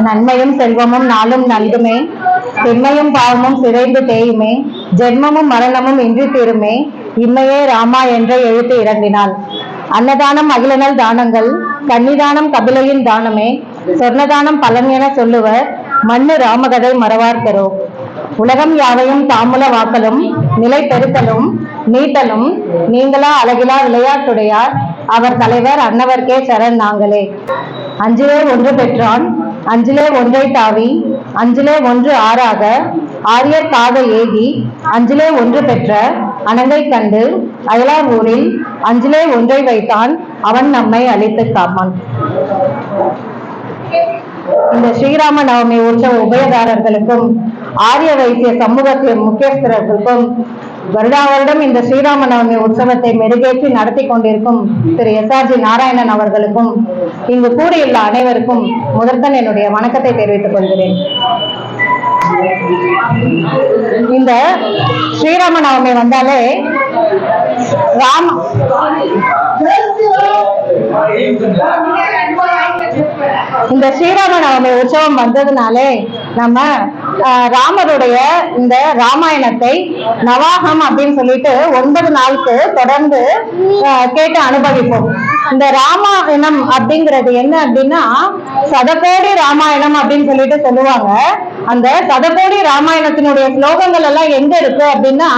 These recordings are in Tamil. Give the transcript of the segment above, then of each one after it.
நன்மையும் செல்வமும் நாளும் நல்குமே, திண்மையும் பாவமும் சிதைந்து தேயுமே, ஜென்மமும் மரணமும் இன்றி தீருமே, இம்மையே ராமா என்ற எழுத்து இறங்கினாள். அன்னதானம் அகிலனல் தானங்கள், கன்னிதானம் கபிலையின் தானமே, சொர்ணதானம் பலன் என சொல்லுவர், மண்ணு ராமகதை மறவார்கரோ. உலகம் யாவையும் தாமுல வாக்கலும், நிலை பெருத்தலும் நீட்டலும், நீங்களா அழகிலா விளையாட்டுடையார், அவர் தலைவர் அன்னவர்க்கே சரண் நாங்களே. அஞ்சிலே ஒன்று பெற்றான், அஞ்சிலே ஒன்றை தாவி, அஞ்சிலே ஒன்று ஆறாக, ஆரியர் காத ஏகி, அஞ்சிலே ஒன்று பெற்ற அனங்கை கண்டு, அயலார் ஊரில் அஞ்சிலே ஒன்றை வைத்தான், அவன் நம்மை அழித்து காப்பான். இந்த ஸ்ரீராம நவமி உற்சவ உபயதாரர்களுக்கும் ஆரிய வைத்திய சமூகத்தின் முக்கியஸ்தர்களுக்கும் வருடா வருடம் இந்த ஸ்ரீராம நவமி உற்சவத்தை மெருகேற்றி நடத்தி கொண்டிருக்கும் திரு SRG நாராயணன் அவர்களுக்கும் இங்கு கூடியுள்ள அனைவருக்கும் முதற்கண் என்னுடைய வணக்கத்தை தெரிவித்துக் கொள்கிறேன். இந்த ஸ்ரீராம நவமி வந்தாலே இந்த ஸ்ரீராம நவமி உற்சவம் வந்ததுனாலே நம்ம ராமருடைய இந்த ராமாயணத்தை நவாகம் அப்படின்னு சொல்லிட்டு 9 நாளுக்கு தொடர்ந்து கேட்டு அனுபவிப்போம். இந்த ராமாயணம் அப்படிங்கிறது என்ன அப்படின்னா சதகோடி ராமாயணம் அப்படின்னு சொல்லிட்டு சொல்லுவாங்க. அந்த சதகோடி ராமாயணத்தினுடைய ஸ்லோகங்கள் எல்லாம் எங்க இருக்கு அப்படின்னா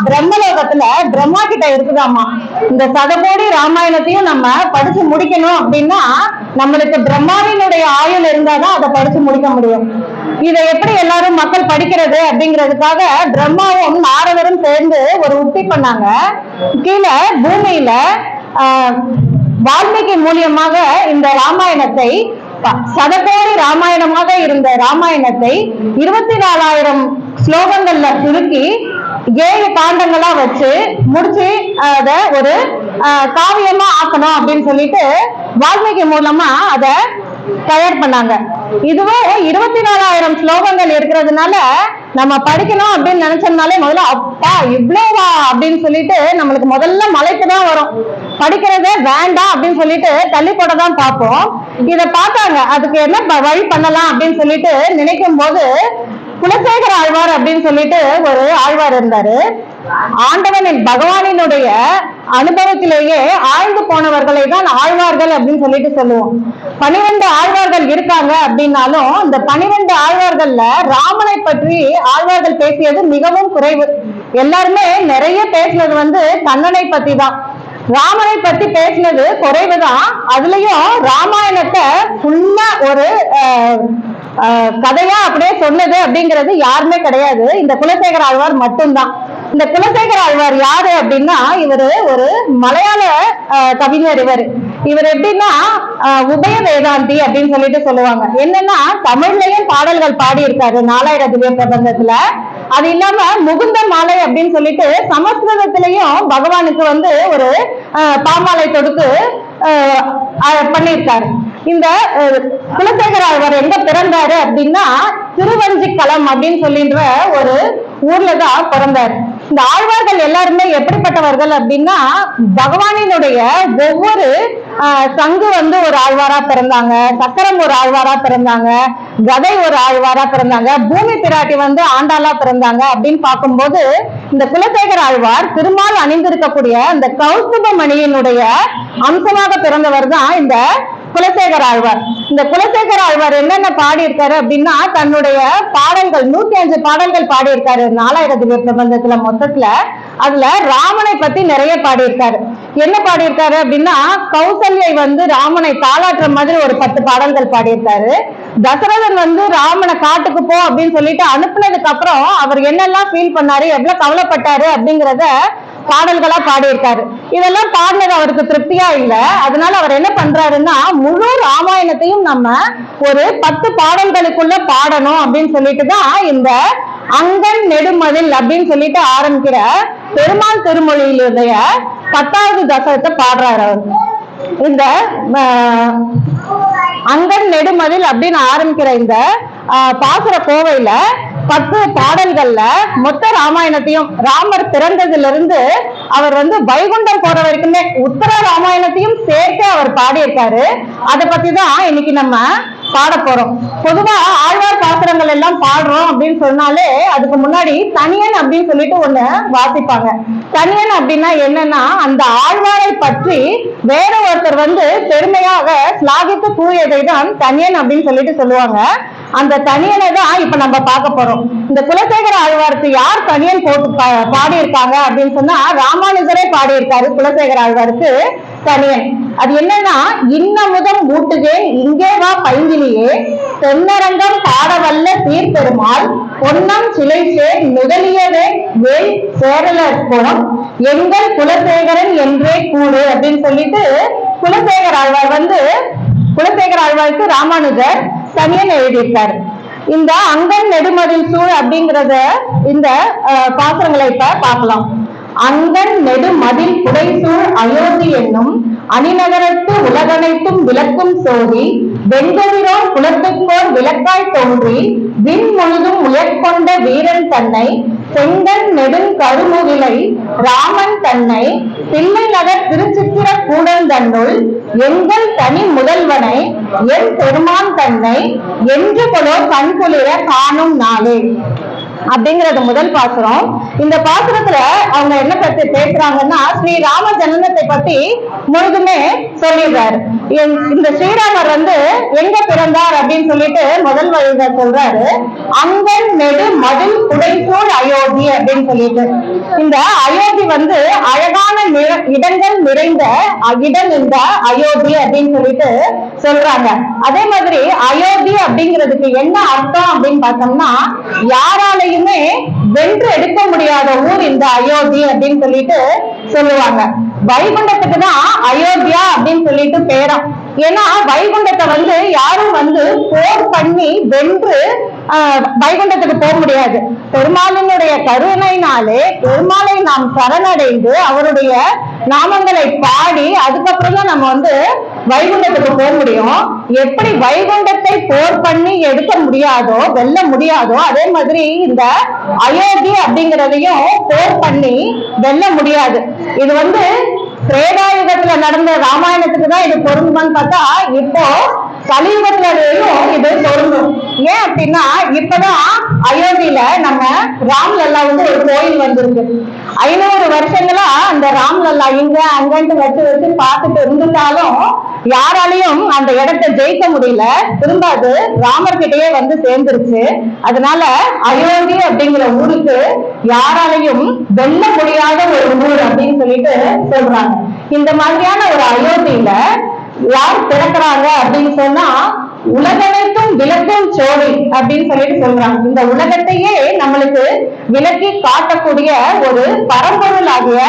பிரம்மலோகத்துல பிரம்மா கிட்ட இருக்குதாமா. இந்த சதகோடி ராமாயணத்தையும் நம்ம படிச்சு முடிக்கணும் அப்படின்னா நம்மளுக்கு பிரம்மாவினுடைய ஆயுள் இருந்தாதான் அதை படிச்சு முடிக்க முடியும். இதை எப்படி எல்லாரும் மக்கள் படிக்கிறது அப்படிங்கிறதுக்காக பிரம்மாவும் நாரதரும் சேர்ந்து ஒரு உத்தி பண்ணாங்க. கீழே பூமியில வால்மீகி மூலியமாக இந்த ராமாயணத்தை சதகோடி ராமாயணமாக இருந்த ராமாயணத்தை 24,000 ஸ்லோகங்கள்ல சுருக்கி 7 காண்டங்களா வச்சு முடிச்சு அத ஒரு காவியமா ஆக்கணும் அப்படின்னு சொல்லிட்டு வால்மீகி மூலமா அத தயார் பண்ணாங்க. இதுவே 24,000 ஸ்லோகங்கள் இருக்கிறதுனால நம்ம படிக்கணும் அப்படின்னு நினைச்சோம்னாலே முதல்ல அப்பா இவ்வளவா அப்படின்னு சொல்லிட்டு நம்மளுக்கு முதல்ல மலைக்குதான் வரும். படிக்கிறதே வேண்டாம் அப்படின்னு சொல்லிட்டு தள்ளி போடதான் பார்ப்போம். இத பார்த்தாங்க, அதுக்கு என்ன வழி பண்ணலாம் அப்படின்னு சொல்லிட்டு நினைக்கும் போது குலசேகர ஆழ்வார் அப்படின்னு சொல்லிட்டு ஒரு ஆழ்வார் இருந்தாரு. ஆண்டவனின் பகவானினுடைய அனுபவத்திலேயே ஆழ்ந்து போனவர்களை தான் ஆழ்வார்கள் அப்படின்னு சொல்லிட்டு சொல்லுவோம். 12 ஆழ்வார்கள் இருக்காங்க அப்படின்னாலும் இந்த 12 ஆழ்வார்கள்ல ராமனை பற்றி ஆழ்வார்கள் பேசியது மிகவும் குறைவு. எல்லாருமே நிறைய பேசினது கண்ணனை பத்தி தான். ராமனை பத்தி பேசினது குறைவுதான். அதுலயும் ராமாயணத்தை ஃபுல்லா ஒரு கதையா அப்படியே சொன்னது அப்படிங்கிறது யாருமே கிடையாது. இந்த குலசேகர ஆழ்வார் மட்டும்தான். இந்த குலசேகர ஆழ்வார் யாரு அப்படின்னா இவரு ஒரு மலையாள கவிஞர். இவர் எப்படின்னா உபய வேதாந்தி அப்படின்னு சொல்லிட்டு சொல்லுவாங்க. என்னன்னா தமிழ்லயும் பாடல்கள் பாடி இருக்காரு 4000 திவ்ய பிரபந்தத்துல. அது இல்லாம முகுந்த மாலை அப்படின்னு சொல்லிட்டு சமஸ்கிருதத்திலையும் பகவானுக்கு ஒரு பாமாலை தொடுத்து பண்ணியிருக்காரு. இந்த குலசேகர ஆழ்வார் எங்க பிறந்தாரு அப்படின்னா திருவஞ்சிக்களம் அப்படின்னு சொல்லின்ற ஒரு ஊர்லதான் பிறந்தாரு. இந்த ஆழ்வார்கள் எல்லாருமே எப்படிப்பட்டவர்கள் அப்படின்னா பகவானினுடைய ஒவ்வொரு சங்கு ஒரு ஆழ்வாரா பிறந்தாங்க, சக்கரம் ஒரு ஆழ்வாரா பிறந்தாங்க, கதை ஒரு ஆழ்வாரா பிறந்தாங்க, பூமி பிராட்டி ஆண்டாளா பிறந்தாங்க அப்படின்னு பார்க்கும்போது இந்த குலசேகர ஆழ்வார் திருமால் அணிந்திருக்கக்கூடிய இந்த கௌஸ்துப மணியினுடைய அம்சமாக பிறந்தவர் தான் இந்த குலசேகர ஆழ்வார். இந்த குலசேகர ஆழ்வார் என்னென்ன பாடியிருக்காரு அப்படின்னா தன்னுடைய பாடல்கள் 105 பாடல்கள் பாடியிருக்காரு 4000 திவ்ய பிரபந்தத்துல மொத்தத்துல. அதுல ராமனை பத்தி நிறைய பாடியிருக்காரு. என்ன பாடியிருக்காரு அப்படின்னா கௌசல்யை ராமனை தாளாற்ற மாதிரி ஒரு 10 பாடல்கள் பாடியிருக்காரு. தசரதன் ராமனை காட்டுக்கு போ அப்படின்னு சொல்லிட்டு அனுப்புனதுக்கு அப்புறம் அவர் என்னெல்லாம் ஃபீல் பண்ணாரு, எவ்வளவு கவலைப்பட்டாரு அப்படிங்கிறத பாடல்களா பாடியிருக்காரு. இதெல்லாம் பாடினது அவருக்கு திருப்தியா இல்ல. அதனால அவர் என்ன பண்றாருன்னா முழு ராமாயணத்தையும் நம்ம ஒரு 10 பாடல்களுக்குள்ள பாடணும் அப்படின்னு சொல்லிட்டு தான் இந்த அங்கன் நெடுமதில் அப்படின்னு சொல்லிட்டு ஆரம்பிக்கிற பெருமாள் திருமொழியிலுடைய 10வது தசகத்தை பாடுறாரு அவர். இந்த அங்கன் நெடுமதில் அப்படின்னு ஆரம்பிக்கிற இந்த பாசுர கோவையில 10 பாடல்கள்ல மொத்த ராமாயணத்தையும் ராமர் பிறந்ததுல இருந்து அவர் வைகுண்டம் போற வரைக்குமே உத்தர ராமாயணத்தையும் சேர்த்து அவர் பாடியிருக்காரு. அதை பத்தி தான் இன்னைக்கு நம்ம பாட போறோம். பொதுவா ஆழ்வார் பாசுரங்கள் எல்லாம் பாடுறோம் அப்படின்னு சொன்னாலே அதுக்கு முன்னாடி தனியன் அப்படின்னு சொல்லிட்டு ஒண்ணு வாசிப்பாங்க. தனியன் அப்படின்னா என்னன்னா, அந்த ஆழ்வாரை பற்றி வேற ஒருத்தர் பெருமையாக ஸ்லாகித்து கூறியதை தான் தனியன் அப்படின்னு சொல்லிட்டு சொல்லுவாங்க. அந்த தனியனை தான் இப்ப நம்ம பார்க்க போறோம். இந்த குலசேகர ஆழ்வாருக்கு யார் தனியன் போட்டு பாடியிருக்காங்க அப்படின்னு சொன்னா, ராமானுஜரே பாடியிருக்காரு குலசேகர ஆழ்வாருக்கு தனியன். அது என்னன்னா, இன்னமுதம் ஊட்டுவேன் இங்கே வா பைங்கிலியே, தென்னரங்கம் பாடவல்ல சீர்பெருமாள், பொன்னம் சிலை சேர் முதலியவே வேல் சேரலர் குணம், எங்கள் குலசேகரன் என்றே கூடு அப்படின்னு சொல்லிட்டு குலசேகர ஆழ்வார் குலசேகர ஆழ்வாருக்கு ராமானுஜர் தனியன் எழுதியிருக்காரு. இந்த அங்கன் நெடுமதில் சூழ் அப்படிங்கறத இந்த பாசுரங்களை இப்ப பார்க்கலாம். அங்கன் நெடுமதில் புடைசூழ் அயோத்தி என்னும் அணிநகரத்து உலகனைத்தும் விளக்கும் சோதி, வெண்கதிரோ குலத்துக்கோர் விளக்காய் தோன்றி விண் முழுதும் உயர்கொண்ட வீரன் தன்னை, செங்கன் நெடுங் கருமுகிலை ராமன் தன்னை, பிள்ளை நகர் திருச்சித்திர கூடல் தன்னுள் எங்கள் தனி முதல்வனை என் பெருமான் தன்னை என்று கொலோ கண்குளிர காணும் நாளே அப்படிங்கிறது முதல் பாசுரம். இந்த பாசுரத்துல அவங்க என்ன பத்தி பேசுறாங்கன்னா, ஸ்ரீராம ஜனனத்தை பத்தி முழுதுமே சொல்லிடுறாரு. இந்த ஸ்ரீராமர் எங்க பிறந்தார் அப்படின்னு சொல்லிட்டு முதல் வழியில சொல்றாரு, அங்கன் நெடு மதில் புடைசூழ் அயோத்தி அப்படின்னு சொல்லிட்டு. இந்த அயோத்தி அழகான இடங்கள் நிறைந்த இடம் இந்த அயோத்தி அப்படின்னு சொல்லிட்டு சொல்றாங்க. அதே மாதிரி அயோத்தி அப்படிங்கிறதுக்கு என்ன அர்த்தம் அப்படின்னு பார்த்தோம்னா, யாராலையும் வென்று எடுக்க முடியாத ஊர் இந்த அயோத்தி அப்படின்னு சொல்லிட்டு சொல்லுவாங்க. வைகுண்டத்துக்கு தான் அயோத்தியா அப்படின்னு சொல்லிட்டு பேரம். ஏன்னா வைகுண்டத்தை யாரும் போர் பண்ணி வென்று வைகுண்டத்துக்கு போக முடியாது. பெருமாளினுடைய கருணையினாலே பெருமாளை நாம் சரணடைந்து அவருடைய நாமங்களை பாடி அதுக்கப்புறம் தான் நம்ம வைகுண்டத்துக்கு போக முடியும். எப்படி வைகுண்டத்தை போர் பண்ணி எடுக்க முடியாதோ வெல்ல முடியாதோ, அதே மாதிரி இந்த அயோத்தி அப்படிங்கிறதையும் போர் பண்ணி வெல்ல முடியாது. இது திரேதாயுகத்துல நடந்த ராமாயணத்துக்கு தான் இது பொருந்துமான்னு பார்த்தா, இப்போ கலியுகத்திலையும் இது பொருந்தும். ஏன் அப்படின்னா, இப்பதான் அயோத்தியில நம்ம ராம்லல்லா ஒரு கோயில் வந்திருக்கு. 500 வருஷங்களா அந்த ராம்லல்லா இங்க அங்கன்ட்டு வச்சு பார்த்துட்டு இருந்துட்டாலும் யாராலையும் அந்த இடத்தை ஜெயிக்க முடியல. திரும்ப அது ராமர்கிட்டயே சேர்ந்துருச்சு. அதனால அயோத்தி அப்படிங்கிற ஊருக்கு யாராலையும் வெல்ல முடியாத ஒரு ஊர் அப்படின்னு சொல்லிட்டு சொல்றாங்க. இந்த மாதிரியான ஒரு அயோத்தியில யார் பிறக்கிறாங்க அப்படின்னு சொன்னா, உலகனைத்தும் விளக்கும் சோழி அப்படின்னு சொல்லிட்டு சொல்றாங்க. இந்த உலகத்தையே நம்மளுக்கு விளக்கி காட்டக்கூடிய ஒரு பரம்பொருள் ஆகிய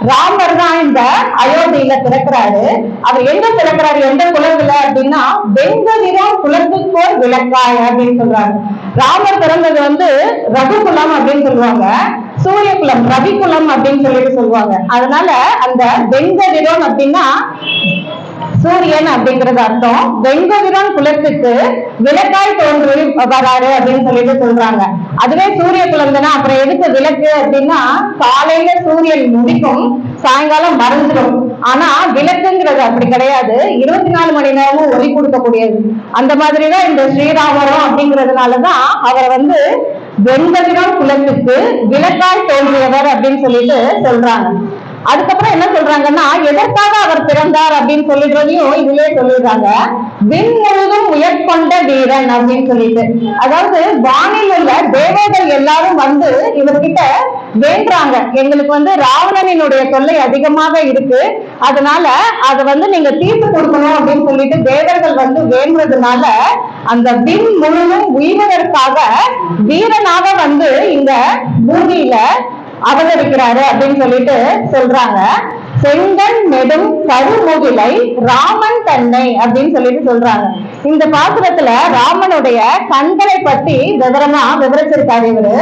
ராமர் தான் இந்த அயோத்தியில பிறக்கிறாரு. அவர் எங்க பிறக்கிறாரு, எந்த குலத்துல அப்படின்னா, வெங்கதிரம் குலத்துக்கோர் விளக்காய் அப்படின்னு சொல்றாங்க. ராமர் பிறந்தது ரகுகுலம் அப்படின்னு சொல்லுவாங்க, சூரிய குலம் ரவி குலம் அப்படின்னு சொல்லிட்டு சொல்லுவாங்க. அதனால அந்த வெங்கதிரம் அப்படின்னா சூரியன் அப்படிங்கிறது அர்த்தம். வெங்கதிரன் குலத்துக்கு விளக்காய் தோன்றி வராரு அப்படின்னு சொல்லிட்டு சொல்றாங்க. அதுவே சூரிய குலம் தானே, அப்புறம் எதுக்கு விளக்கு அப்படின்னா, காலையில சூரியன் முடிக்கும், சாயங்காலம் மறைஞ்சிடும். ஆனா விளக்குங்கிறது அப்படி கிடையாது, 24 மணி நேரமும் ஒளி கொடுக்கக்கூடியது. அந்த மாதிரிதான் இந்த ஸ்ரீராமரும் அப்படிங்கிறதுனாலதான் அவர் வெங்கதிரன் குலத்துக்கு விளக்காய் தோன்றியவர் அப்படின்னு சொல்லிட்டு சொல்றாங்க. அதுக்கப்புறம் என்ன சொல்றாங்கன்னா, எதற்காக அவர் பிறந்தார் அப்படின்னு சொல்லிடுறதையும் இதுலயே சொல்லிடுறாங்க. விண் முழுதும் உயர்கொண்ட வீரன் அப்படின்னு சொல்லிட்டு, அதாவது வானில் உள்ள தேவர்கள் எல்லாரும் இவர்கிட்ட வேண்டாங்க, எங்களுக்கு ராவணனினுடைய தொல்லை அதிகமாக இருக்கு, அதனால அதை நீங்க தீர்த்து கொடுக்கணும் அப்படின்னு சொல்லிட்டு தேவர்கள் வேண்டுறதுனால அந்த விண் முழுதும் உயிர்வதற்காக வீரனாக இந்த பூமியில அவதரிக்கிறாரு அப்படின்னு சொல்லிட்டு சொல்றாங்க. செங்கன் நெடும் கருமுகிலை ராமன் தன்னை அப்படின்னு சொல்லிட்டு சொல்றாங்க. இந்த பாசுரத்துல ராமனுடைய கண்களை பத்தி விவரமா விவரிச்சிருக்காரு இவரு.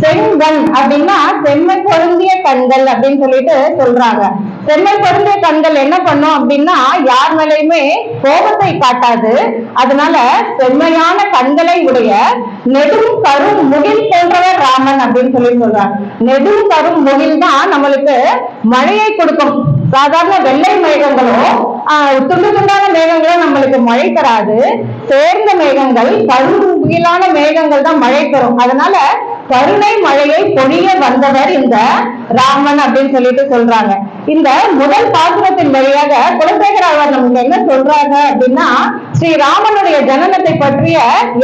செங்கன் அப்படின்னா செம்மை பொருந்திய கண்கள் அப்படின்னு சொல்லிட்டு சொல்றாங்க. செம்மை பொருந்திய கண்கள் என்ன பண்ணும் அப்படின்னா, யார் மேலையுமே கோபத்தை காட்டாது. அதனால செம்மையான கண்களை உடைய நெடும் கரும் முகில் போன்றவர் ராமன் அப்படின்னு சொல்லி சொல்றாங்க. நெடும் கரும் முகில் தான் நம்மளுக்கு மழையை கொடுக்கும். சாதாரண வெள்ளை மேகங்களோ துண்டு துண்டான மேகங்களும் நம்மளுக்கு மழை தராது. சேர்ந்த மேகங்கள் கருங்குயிலான மேகங்கள் தான் மழை தரும். அதனால கருணை மழையை பொழிய வந்தவர் இந்த ராமன் அப்படின்னு சொல்லிட்டு சொல்றாங்க. இந்த முதல் பாசுரத்தின் வழியாக குலசேகர ஆழ்வார் நமக்கு என்ன சொல்றாங்க அப்படின்னா, ஸ்ரீ ராமனுடைய ஜனனத்தை பற்றிய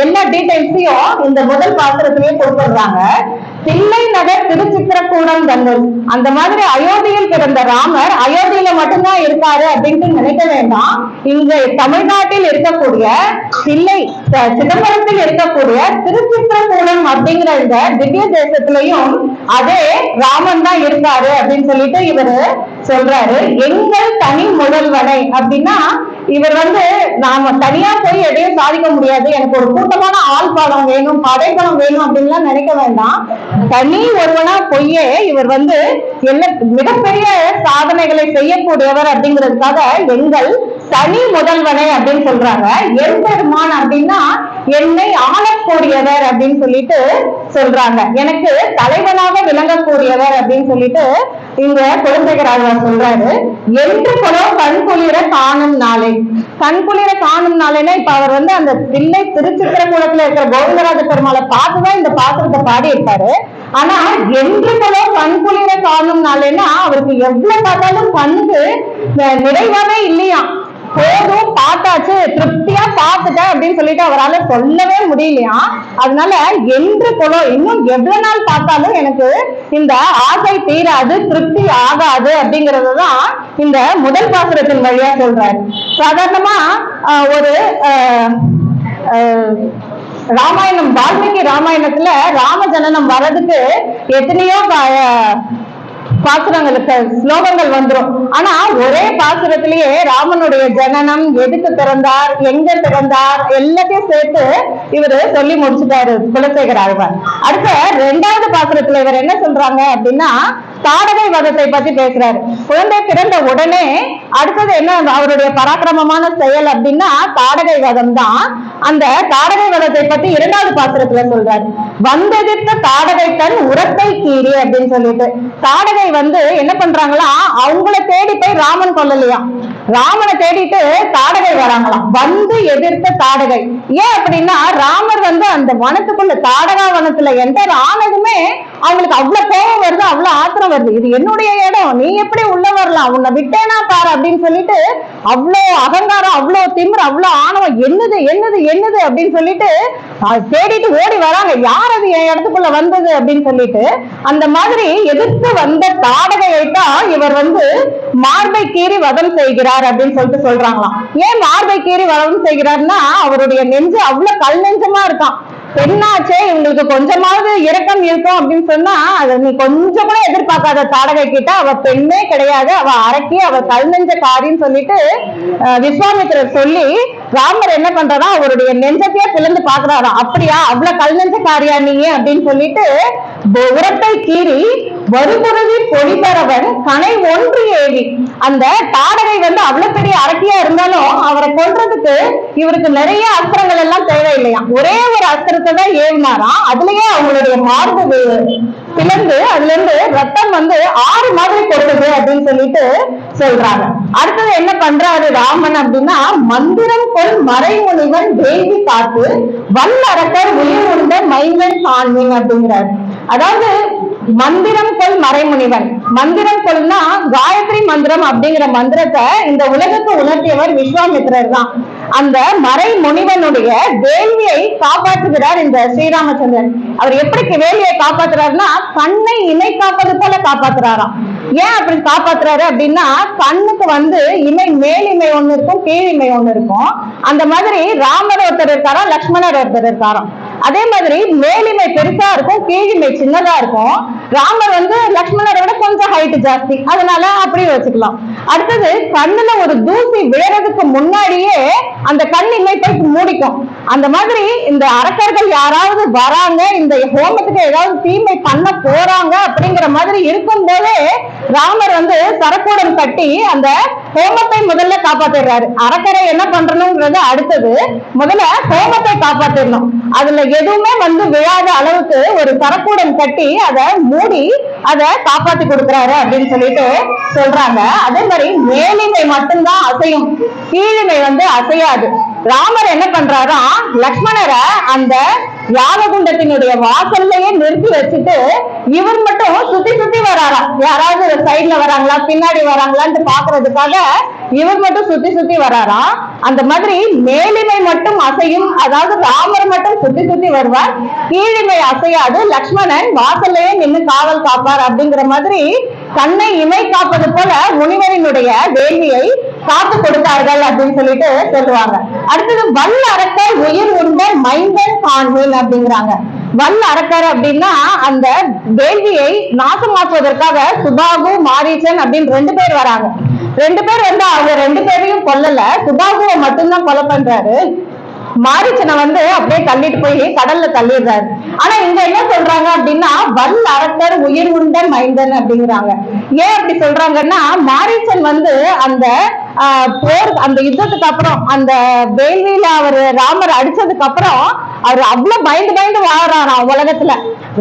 எல்லா டீடைல்ஸையும் இந்த முதல் பாசுரத்திலேயே கொடுத்துடுறாங்க. தில்லை நகர் திருச்சித்திரக்கூடம் தந்தல். அந்த மாதிரி அயோத்தியில் பிறந்த ராமர் அயோத்தியில மட்டும்தான் இருக்காரு அப்படின்ட்டு நினைக்க வேண்டாம். இங்க தமிழ்நாட்டில் இருக்கக்கூடிய தில்லை சிதம்பரத்தில் இருக்கக்கூடிய திருச்சித்திரக்கூடம் அப்படிங்கிற இந்த திவ்ய தேசத்திலையும் அதே ராமன் தான் இருக்காரு அப்படின்னு சொல்லிட்டு இவரு சொல்றாரு. எங்கள் தனி முதல்வனை அப்படின்னா, இவர் நாம தனியா போய் எதையும் சாதிக்க முடியாது, எனக்கு ஒரு கூட்டமான ஆள் பலம் வேணும், படைப்பலம் வேணும் அப்படின்லாம் நினைக்க வேண்டாம். தனி ஒருவனா பொய்யே இவர் எல்லா மிகப்பெரிய சாதனைகளை செய்யக்கூடியவர் அப்படிங்கிறதுக்காக எங்கள் தனி முதல்வனை அப்படின்னு சொல்றாங்க. எம்பெருமான் அப்படின்னா என்னை ஆளக்கூடியவர் அப்படின்னு சொல்லிட்டு சொல்றாங்க. எனக்கு தலைவனாக விளங்கக்கூடியவர் அப்படின்னு சொல்லிட்டு இங்க குலசேகர ஆழ்வார் சொல்றாரு. என்று கூட கண்குளிர காணும் நாளை. கண்குளிர காணும் நாளைன்னா இப்ப அவர் அந்த தில்லை திருச்சித்திரக்கூடத்துல இருக்கிற கோவிந்தராஜ பெருமாளை பார்த்துதான் இந்த பாத்திரத்தை பாடி இருப்பாரு. ஆனா என்று கூட கண்குளிர காணும் நாளைன்னா அவருக்கு எவ்வளவு பார்த்தாலும் கண்ணுக்கு நிறைவாவே இல்லையா. போதும், பார்த்தாச்சு, திருப்தியா பார்த்துட்டேன் அப்படின்னு சொல்லிட்டு அவரால் சொல்லவே முடியலையா. அதனால என்று கூட இன்னும் எவ்வளவு நாள் பார்த்தாலும் எனக்கு இந்த ஆசை தீராது, திருப்தி ஆகாது அப்படிங்கறதுதான் இந்த முதல் பாசுரத்தின் வழியா சொல்றாரு. சாதாரணமா ஒரு ராமாயணம், வால்மீகி ராமாயணத்துல ராம ஜனனம் வர்றதுக்கு எத்தனையோ பாசுரங்களுக்கு ஸ்லோகங்கள் வந்துரும். ஆனா ஒரே பாசுரத்திலேயே ராமனுடைய ஜனனம், எதுக்கு பிறந்தார், எங்க பிறந்தார் எல்லாத்தையும் சேர்த்து இவரு சொல்லி முடிச்சுட்டாரு குலசேகர ஆழ்வார். அடுத்த 2வது பாசுரத்துல இவர் என்ன சொல்றாங்க அப்படின்னா, தாடகை வதத்தை பத்தி பேசுறாரு. குழந்தை பிறந்த உடனே அடுத்தது என்ன அவருடைய பராக்கிரமமான செயல் அப்படின்னா தாடகை வதம் தான். அந்த தாடகை வதத்தை பத்தி 2வது பாசுரத்துல சொல்றாரு. வந்தெதிர்த்த தாடகை தன் உரத்தை கீறி அப்படின்னு சொல்லிட்டு, தாடகை என்ன பண்றாங்களா, அவங்கள தேடி போய் ராமன் கொல்லலையா, ராமனை தேடிட்டு தாடகை வராங்களாம். எதிர்த்த தாடகை. ஏன் அப்படின்னா ராமர் அந்த வனத்துக்குள்ள தாடகா வனத்துல என்டர் ஆனதுமே அவங்களுக்கு அவ்வளவு கோபம் வருது, அவ்வளவு ஆத்திரம் வருது. இது என்னுடைய இடம், நீ எப்படி உள்ள வரலாம், உன்னை விட்டேனா பாரு அப்படின்னு சொல்லிட்டு அவ்வளோ அகங்காரம், அவ்வளோ திமிரு, அவ்வளோ ஆணவம், என்னது என்னது என்னது அப்படின்னு சொல்லிட்டு தேடிட்டு ஓடி வராங்க. யார் அது என் இடத்துக்குள்ள வந்தது அப்படின்னு சொல்லிட்டு. அந்த மாதிரி எதிர்த்து வந்த தாடகையைத்தான் இவர் மார்பை கீறி வதம் செய்கிறார் அப்படின்னு சொல்லிட்டு சொல்றாங்களாம். ஏன் மார்பை கீறி வதம் செய்கிறார்னா அவருடைய நெஞ்சு அவ்வளவு கல் நெஞ்சமா இருக்கான். பெண்ணாச்சே, இவங்களுக்கு கொஞ்சமாவது இரக்கம் இருக்கும் அப்படின்னு சொன்னா அதை நீ கொஞ்சம் கூட எதிர்பார்க்காத தாடகை கிட்ட. அவ பெண்ணே கிடையாது, அவ அரக்கி, அவ கல் நெஞ்ச காரின்னு சொல்லிட்டு விஸ்வாமித்திரர் சொல்லி ராமர் என்ன பண்றதா அவருடைய நெஞ்சத்தையே பிளந்து பாக்குறாராம். அப்படியா, அவ்வளவு கல் நெஞ்ச காரியா நீ அப்படின்னு சொல்லிட்டு உரத்தை கீறி வருபுறவி பொடிபரவன் கனை ஒன்று ஏவி. அந்த தாடகை அவ்வளவு பெரிய அரக்கியா இருந்தாலும் அவரை கொல்றதுக்கு இவருக்கு நிறைய அஸ்திரங்கள் எல்லாம் தேவையில்லையா. ஒரே ஒரு அஸ்திரத்தை தான் ஏவினாராம். அதுலயே அவங்களுடைய மார்பு பிளந்து அதுல இருந்து ரத்தம் 6 மாதிரி கொடுத்தது அப்படின்னு சொல்லிட்டு சொல்றாங்க. அடுத்தது என்ன பண்றாரு ராமன் அப்படின்னா, மந்திரம் கொள் மறைமுனிவன் தேவி காத்து வல்லரக்கர் உயிர் உண்ட மைந்தன் காண்மின் அப்படிங்கிறாரு. அதாவது மந்திரம் கொள் மறைமுனிவன். மந்திரம் கொள்னா காயத்ரி மந்திரம் அப்படிங்கிற மந்திரத்தை இந்த உலகத்தை உணர்த்தியவர் விஸ்வாமித்திரர் தான். அந்த மறை முனிவனுடைய வேள்வியை காப்பாற்றுகிறார் இந்த ஸ்ரீராமச்சந்திரன். அவர் எப்படி வேள்வியை காப்பாற்றுறாருன்னா கண்ணை இமை காப்பது போல காப்பாற்றுறாராம். ஏன் அப்படி காப்பாற்றுறாரு அப்படின்னா, கண்ணுக்கு இமை மேலிமை ஒண்ணு இருக்கும், கீழிமை ஒண்ணு இருக்கும். அந்த மாதிரி ராமர் ஒருத்தர் இருக்காராம், லக்ஷ்மணர் ஒருத்தர் இருக்காராம். அதே மாதிரி மேலிமை பெருசா இருக்கும், கீழிமை சின்னதா இருக்கும். ராமர் லக்ஷ்மணரை விட கொஞ்சம் ஹைட் ஜாஸ்தி, அதனால அப்படி வச்சுக்கலாம். அடுத்தது கண்ணுல ஒரு தூசி விழறதுக்கு முன்னாடியே அந்த கண் இமை போய் மூடிக்கும். அந்த மாதிரி இந்த அரக்கர்கள் யாராவது வராங்க, இந்த ஹோமத்துக்கு ஏதாவது தீமை பண்ண போறாங்க அப்படிங்கிற மாதிரி இருக்கும் போதே ராமர் சரக்கூடம் கட்டி அந்த ஹோமத்தை முதல்ல காப்பாத்திடுறாரு. அரக்கரை என்ன பண்றணும்ன்றது அடுத்தது, முதல்ல ஹோமத்தை காப்பாத்திடணும். அதுல எதுவுமே விழாத அளவுக்கு ஒரு சரக்கூடம் கட்டி அதை மூடி அதை காப்பாத்தி கொடுக்குறாரு அப்படின்னு சொல்லிட்டு சொல்றாங்க. அதே மாதிரி மேலிமை மட்டும்தான் அசையும், கீழிமை வந்து அசையாது. ராமர் என்ன பண்றாரா, லக்ஷ்மணரை அந்த யாககுண்டத்தினுடைய வாசல்லையே நிறுத்தி வச்சுட்டு இவர் மட்டும் சுத்தி சுத்தி வராராம். யாராவது சைட்ல வராங்களா பின்னாடி வராங்களான்னு பாக்குறதுக்காக இவர் மட்டும் சுத்தி சுத்தி வராராம். அந்த மாதிரி மேலிமை மட்டும் அசையும், அதாவது ராமர் மட்டும் சுத்தி சுத்தி வருவார், கீழிமை அசையாது, லக்ஷ்மணன் வாசல்லையே நின்று காவல் காப்பார். அப்படிங்கிற மாதிரி கண்ணை இமை காப்பது போல முனிவரினுடைய வேள்வியை காத்து கொடுத்தார்கள் அப்படின்னு சொல்லிட்டு சொல்லுவாங்க. அடுத்தது வல் அரக்கர் உயிர் உண்ட மைந்தன் காண்பேன் அப்படிங்கிறாங்க. வல் அரக்கர் அப்படின்னா அந்த வேள்வியை நாசமாக்குவதற்காக சுபாகு மாரீச்சன் அப்படின்னு 2 பேர் வராங்க. 2 பேர் வந்து அவங்க 2 பேரையும் கொல்லல, சுபாகுவை மட்டும்தான் கொலை பண்றாரு. மாரீச்சனை வந்து அப்படியே தள்ளிட்டு போய் கடல்ல தள்ளிடுறாரு. ஆனா இங்க என்ன சொல்றாங்க அப்படின்னா வல் அரக்கர் உயிர் உண்ட மைந்தன் அப்படிங்கிறாங்க. ஏன் அப்படி சொல்றாங்கன்னா, மாரீச்சன் வந்து அந்த போர் அந்த யுத்தத்துக்கு அப்புறம் அந்த வேள்வியில அவர் ராமர் அடிச்சதுக்கு அப்புறம் அவர் அவ்வளவு பயந்து பயந்து வாழறாராம் உலகத்துல.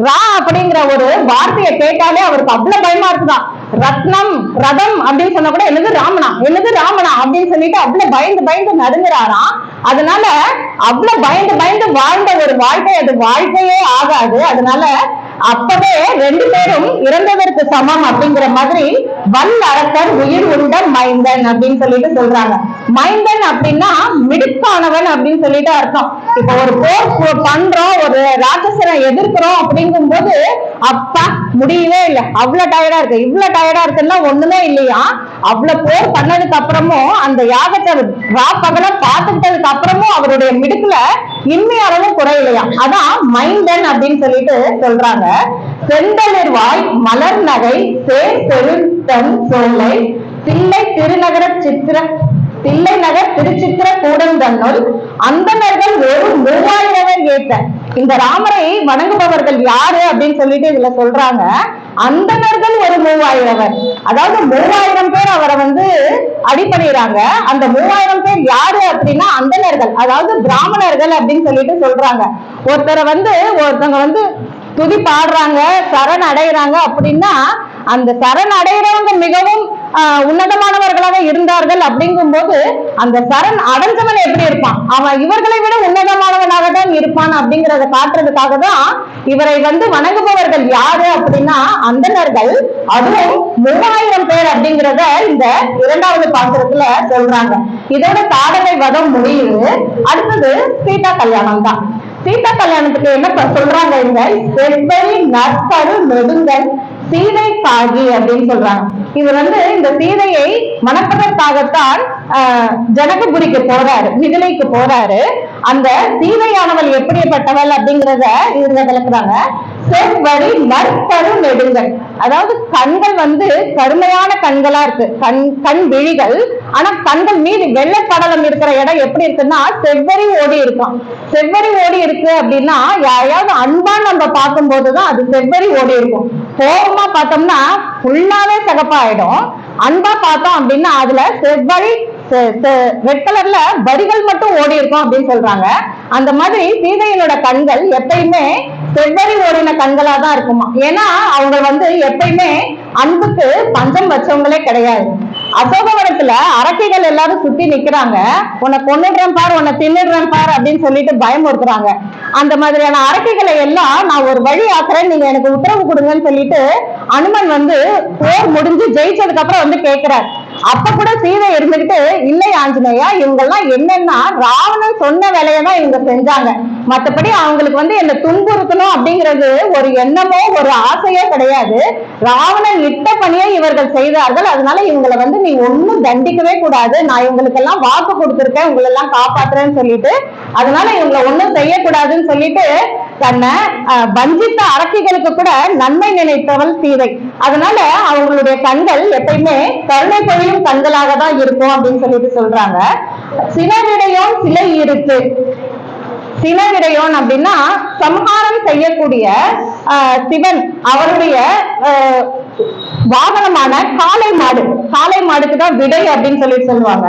ரா அப்படிங்கிற ஒரு வார்த்தையை கேட்டாலே அவருக்கு அவ்வளவு பயமா இருக்குதான். ரத்னம் ரதம் அப்படின்னு சொன்னா கூட என்னது ராமனா என்னது ராமனா அப்படின்னு சொல்லிட்டு அவ்வளவு பயந்து பயந்து நடுங்குறாராம். அதனால அவ்வளவு பயந்து பயந்து வாழ்ந்த ஒரு வாழ்க்கை அது வாழ்க்கையே ஆகாது. அதனால அப்பவே 2 பேரும் இறந்ததற்கு சமம் அப்படிங்கிற மாதிரி வல் அரக்கர் உயிர் உண்ட மைந்தன் அப்படின்னு சொல்லிட்டு சொல்றாங்க. மைந்தன் அப்படின்னா மிடுக்கானவன் அப்படின்னு சொல்லிட்டு அர்த்தம். இப்ப ஒரு போர் பண்றோம், ஒரு ராட்சசனை எதிர்க்கிறோம் அப்படிங்கும் போது அப்பா முடியவே இல்லை, அவ்வளவு டயர்டா இருக்கு, இவ்வளவு டயர்டா இருக்குன்னா ஒண்ணுமே இல்லையா. அவ்வளவு போர் பண்ணதுக்கு அப்புறமும் அந்த யாகத்தை பகல பார்த்துக்கிட்டதுக்கு அப்புறமும் அவருடைய மிடுக்குல இன்மையாலும் குறையிலையா. அதான் மைந்தன் அப்படின்னு சொல்லிட்டு சொல்றாங்க. செந்தளிர்வாய் மலர் நகை சேர் பெருத்தன் சோலை தில்லை திருநகர தில்லை நகர் திருச்சித்திர கூடந்தன்னுள் அந்தணர்கள் வெறும் 3000 ஏத்த. இந்த ராமரை வணங்குபவர்கள் யாரு அப்படின்னு சொல்லிட்டு இதுல சொல்றாங்க. அந்தணர்கள் ஒரு 3000, அதாவது 3000 பேர் அவரை வந்து அடிபணிறாங்க. அந்த 3000 பேர் யாரு அப்படின்னா அந்தணர்கள், அதாவது பிராமணர்கள் அப்படின்னு சொல்லிட்டு சொல்றாங்க. ஒருத்தவங்க வந்து துதி பாடுறாங்க, சரண் அடைகிறாங்க அப்படின்னா அந்த சரண் அடைகிறவங்க மிகவும் உன்னதமானவர்களாக இருந்தார்கள். அப்படிங்கும் போது அந்த சரண் அடைஞ்சவன் எப்படி இருப்பான், அவன் இவர்களை விட உன்னதமானவனாக தான் இருப்பான் அப்படிங்கறத காட்டுறதுக்காக தான் இவரை வந்து வணங்குபவர்கள் யாரு அப்படின்னா அந்தணர்கள். அதுவும் 3000 பேர் அப்படிங்கிறத இந்த 2வது பாத்திரத்துல சொல்றாங்க. இதோட தாடகை வதம் முடியுது. அடுத்தது சீதா கல்யாணம் தான். சீதா கல்யாணத்துக்கு என்ன சொல்றாங்க, இந்த செவ்வரி நற்பரு நெடுங்கன் சீதை காகி அப்படின்னு சொல்றாங்க. இது வந்து இந்த சீதையை மணப்பதற்காகத்தான் ஜனகபுரிக்கு போறாரு, மிதிலைக்கு போறாரு. அந்த சீதையானவள் எப்படிப்பட்டவள் அப்படிங்கிறத இவங்க விளக்குறாங்க. செவ்வரி நற்பரு நெடுங்கல், அதாவது கண்கள் வந்து கருமையான கண்களா இருக்கு, கண் விழிகள். ஆனா கண்கள் மீது வெள்ளைப்படலம் இருக்கிற இடம் எப்படி இருக்குன்னா செவ்வரி ஓடி இருக்கும். செவ்வரி ஓடி இருக்கு அப்படின்னா யாரையாவது அன்பா நம்ம பார்க்கும் போதுதான் அது செவ்வரி ஓடி இருக்கும். கோபமா பார்த்தோம்னா ஃபுல்லாவே சிகப்பாயிடும். அன்பா பார்த்தோம் அப்படின்னா அதுல செவ்வரி ரெட் கலர்ல வரிகள் மட்டும் ஓடி இருக்கும் அப்படின்னு சொல்றாங்க. அந்த மாதிரி சீதையினோட கண்கள் எப்பயுமே செவ்வரி ஓடின கண்களா தான் இருக்குமா. ஏன்னா அவங்க வந்து எப்பயுமே அன்புக்கு பஞ்சம் வச்சவங்களே கிடையாது. அசோகவனத்துல அரக்கைகள் எல்லாரும் சுத்தி நிக்கிறாங்க, உன்னை கொன்னுடுறேன் பார், உன்னை தின்னுடுறேன் பார் அப்படின்னு சொல்லிட்டு பயமுறுத்துறாங்க. அந்த மாதிரியான அரக்கைகளை எல்லாம் நான் ஒரு வழி ஆக்குறேன், நீங்க எனக்கு உத்தரவு கொடுங்கன்னு சொல்லிட்டு அனுமன் வந்து போர் முடிஞ்சு ஜெயிச்சதுக்கு அப்புறம் வந்து கேட்கிறார். அப்ப கூட சீதை இருந்துகிட்டு இல்லை ஆஞ்சநேயா, இவங்க எல்லாம் என்னன்னா ராவணன் சொன்ன வேலையை தான் இவங்க செஞ்சாங்க, மற்றபடி அவங்களுக்கு வந்து என்ன துன்புறுத்தணும் அப்படிங்கிறது ஒரு எண்ணமோ ஒரு ஆசையோ கிடையாது. ராவணன் இட்ட பணியை இவர்கள் செய்தார்கள், அதனால இவங்களை வந்து நீ ஒன்னும் தண்டிக்கவே கூடாது, நான் இவங்களுக்கு எல்லாம் வாக்கு கொடுத்திருக்கேன், உங்களை எல்லாம் காப்பாத்துறேன்னு சொல்லிட்டு, அதனால இவங்களை ஒன்னும் செய்யக்கூடாதுன்னு சொல்லிட்டு தன்னை வஞ்சித்த அரக்கிகளுக்கு கூட நன்மை நினைத்தவள் சீதை. அதனால அவங்களுடைய கண்கள் எப்பயுமே கருணை பொழியும் கண்களாக தான் இருக்கும் அப்படின்னு சொல்லிட்டு சொல்றாங்க. சினவிடையோன் சிலை இருக்கு. சினவிடையோன் அப்படின்னா சம்ஹாரம் செய்யக்கூடிய சிவன், அவருடைய வாகனமான காளை மாடு, காளை மாடுக்கு தான் விடை அப்படின்னு சொல்லிட்டு சொல்லுவாங்க.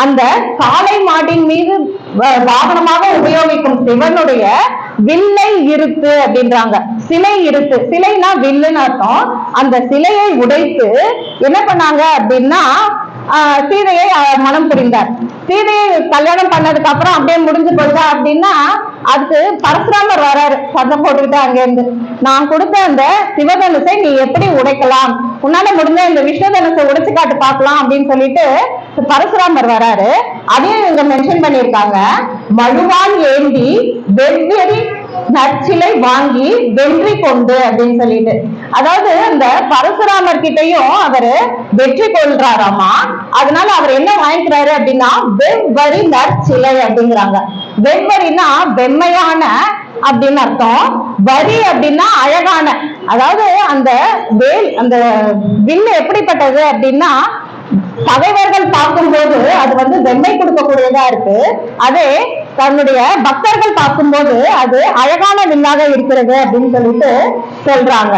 அந்த காளை மாட்டின் மீது வாகனமாக உபயோகிக்கும் சிவனுடைய வில்லை இருத்து அப்படின்றாங்க. சிலை இருத்து, சிலைனா வில்லுன்னு அர்த்தம். அந்த சிலையை உடைத்து என்ன பண்ணாங்க அப்படின்னா சீதையை மனம் புரிந்தார். சீதையை கல்யாணம் பண்ணதுக்கு அப்புறம் அப்படியே முடிஞ்சு போச்சா அப்படின்னா அதுக்கு பரசுராமர் வராரு சத்தம் போட்டுக்கிட்டு அங்க இருந்து, நான் கொடுத்த அந்த சிவதனுசை நீ எப்படி உடைக்கலாம், உன்னால முடிஞ்ச இந்த விஷ்ணுதனுசை உடைச்சு காட்டு பார்க்கலாம் அப்படின்னு சொல்லிட்டு பரசுராமர் வராரு. அதையும் இவங்க மென்ஷன் பண்ணியிருக்காங்க. மழுவான் ஏந்தி வெவ்வேறு நற்சிலை வாங்கி வெற்றி கொண்டு அப்படின்னு சொல்லிட்டு, அதாவது இந்த பரசுராமர் கிட்டையும் அவரு வெற்றி கொள்றாராமா. அதனால அவர் என்ன வாங்கிக்கிறாரு அப்படின்னா வெவ்வரி நற்சிலை அப்படிங்கிறாங்க. வெவ்வரினா வெண்மையான அப்படின்னு அர்த்தம், வரி அப்படின்னா அழகான. அதாவது அந்த வேல் அந்த வில்லு எப்படிப்பட்டது அப்படின்னா பகைவர்கள் பார்க்கும்போது அது வெண்மை கொடுக்கக்கூடியதா இருக்கு. அதே தன்னுடைய பக்தர்கள் பார்க்கும்போது அது அழகான வில்லாக இருக்கிறது அப்படின்னு சொல்லிட்டு சொல்றாங்க.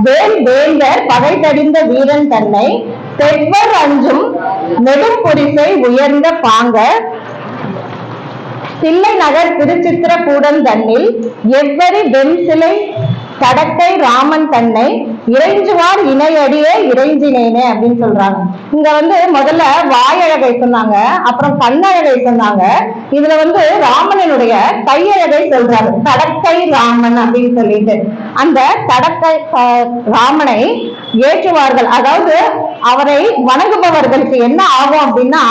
வேல் வேந்தர் பகை தடிந்த வீரன் தன்னை தெவ்வர் அஞ்சும் நெடும் புரிசை உயர்ந்த பாங்க தில்லை நகர் திருச்சித்திர கூடம் தன்னில் எவ்வரி வெண் சிலை கடக்கை ராமன் தன்னை இறைஞ்சுவார் இணையடியே இறைஞ்சினேனே அப்படின்னு சொல்றாங்க. இங்க முதல்ல வாயழகை சொன்னாங்க, அப்புறம் கண்ணழகை சொன்னாங்க. இதுல ராமனுடைய கையழகை சொல்றாரு, கடக்கை ராமன் அப்படின்னு சொல்லிட்டு. அந்த கடக்கை ராமனை ஏற்றுவார்கள், அதாவது அவரை வணங்குபவர்களுக்கு என்ன ஆகும் அப்படின்னா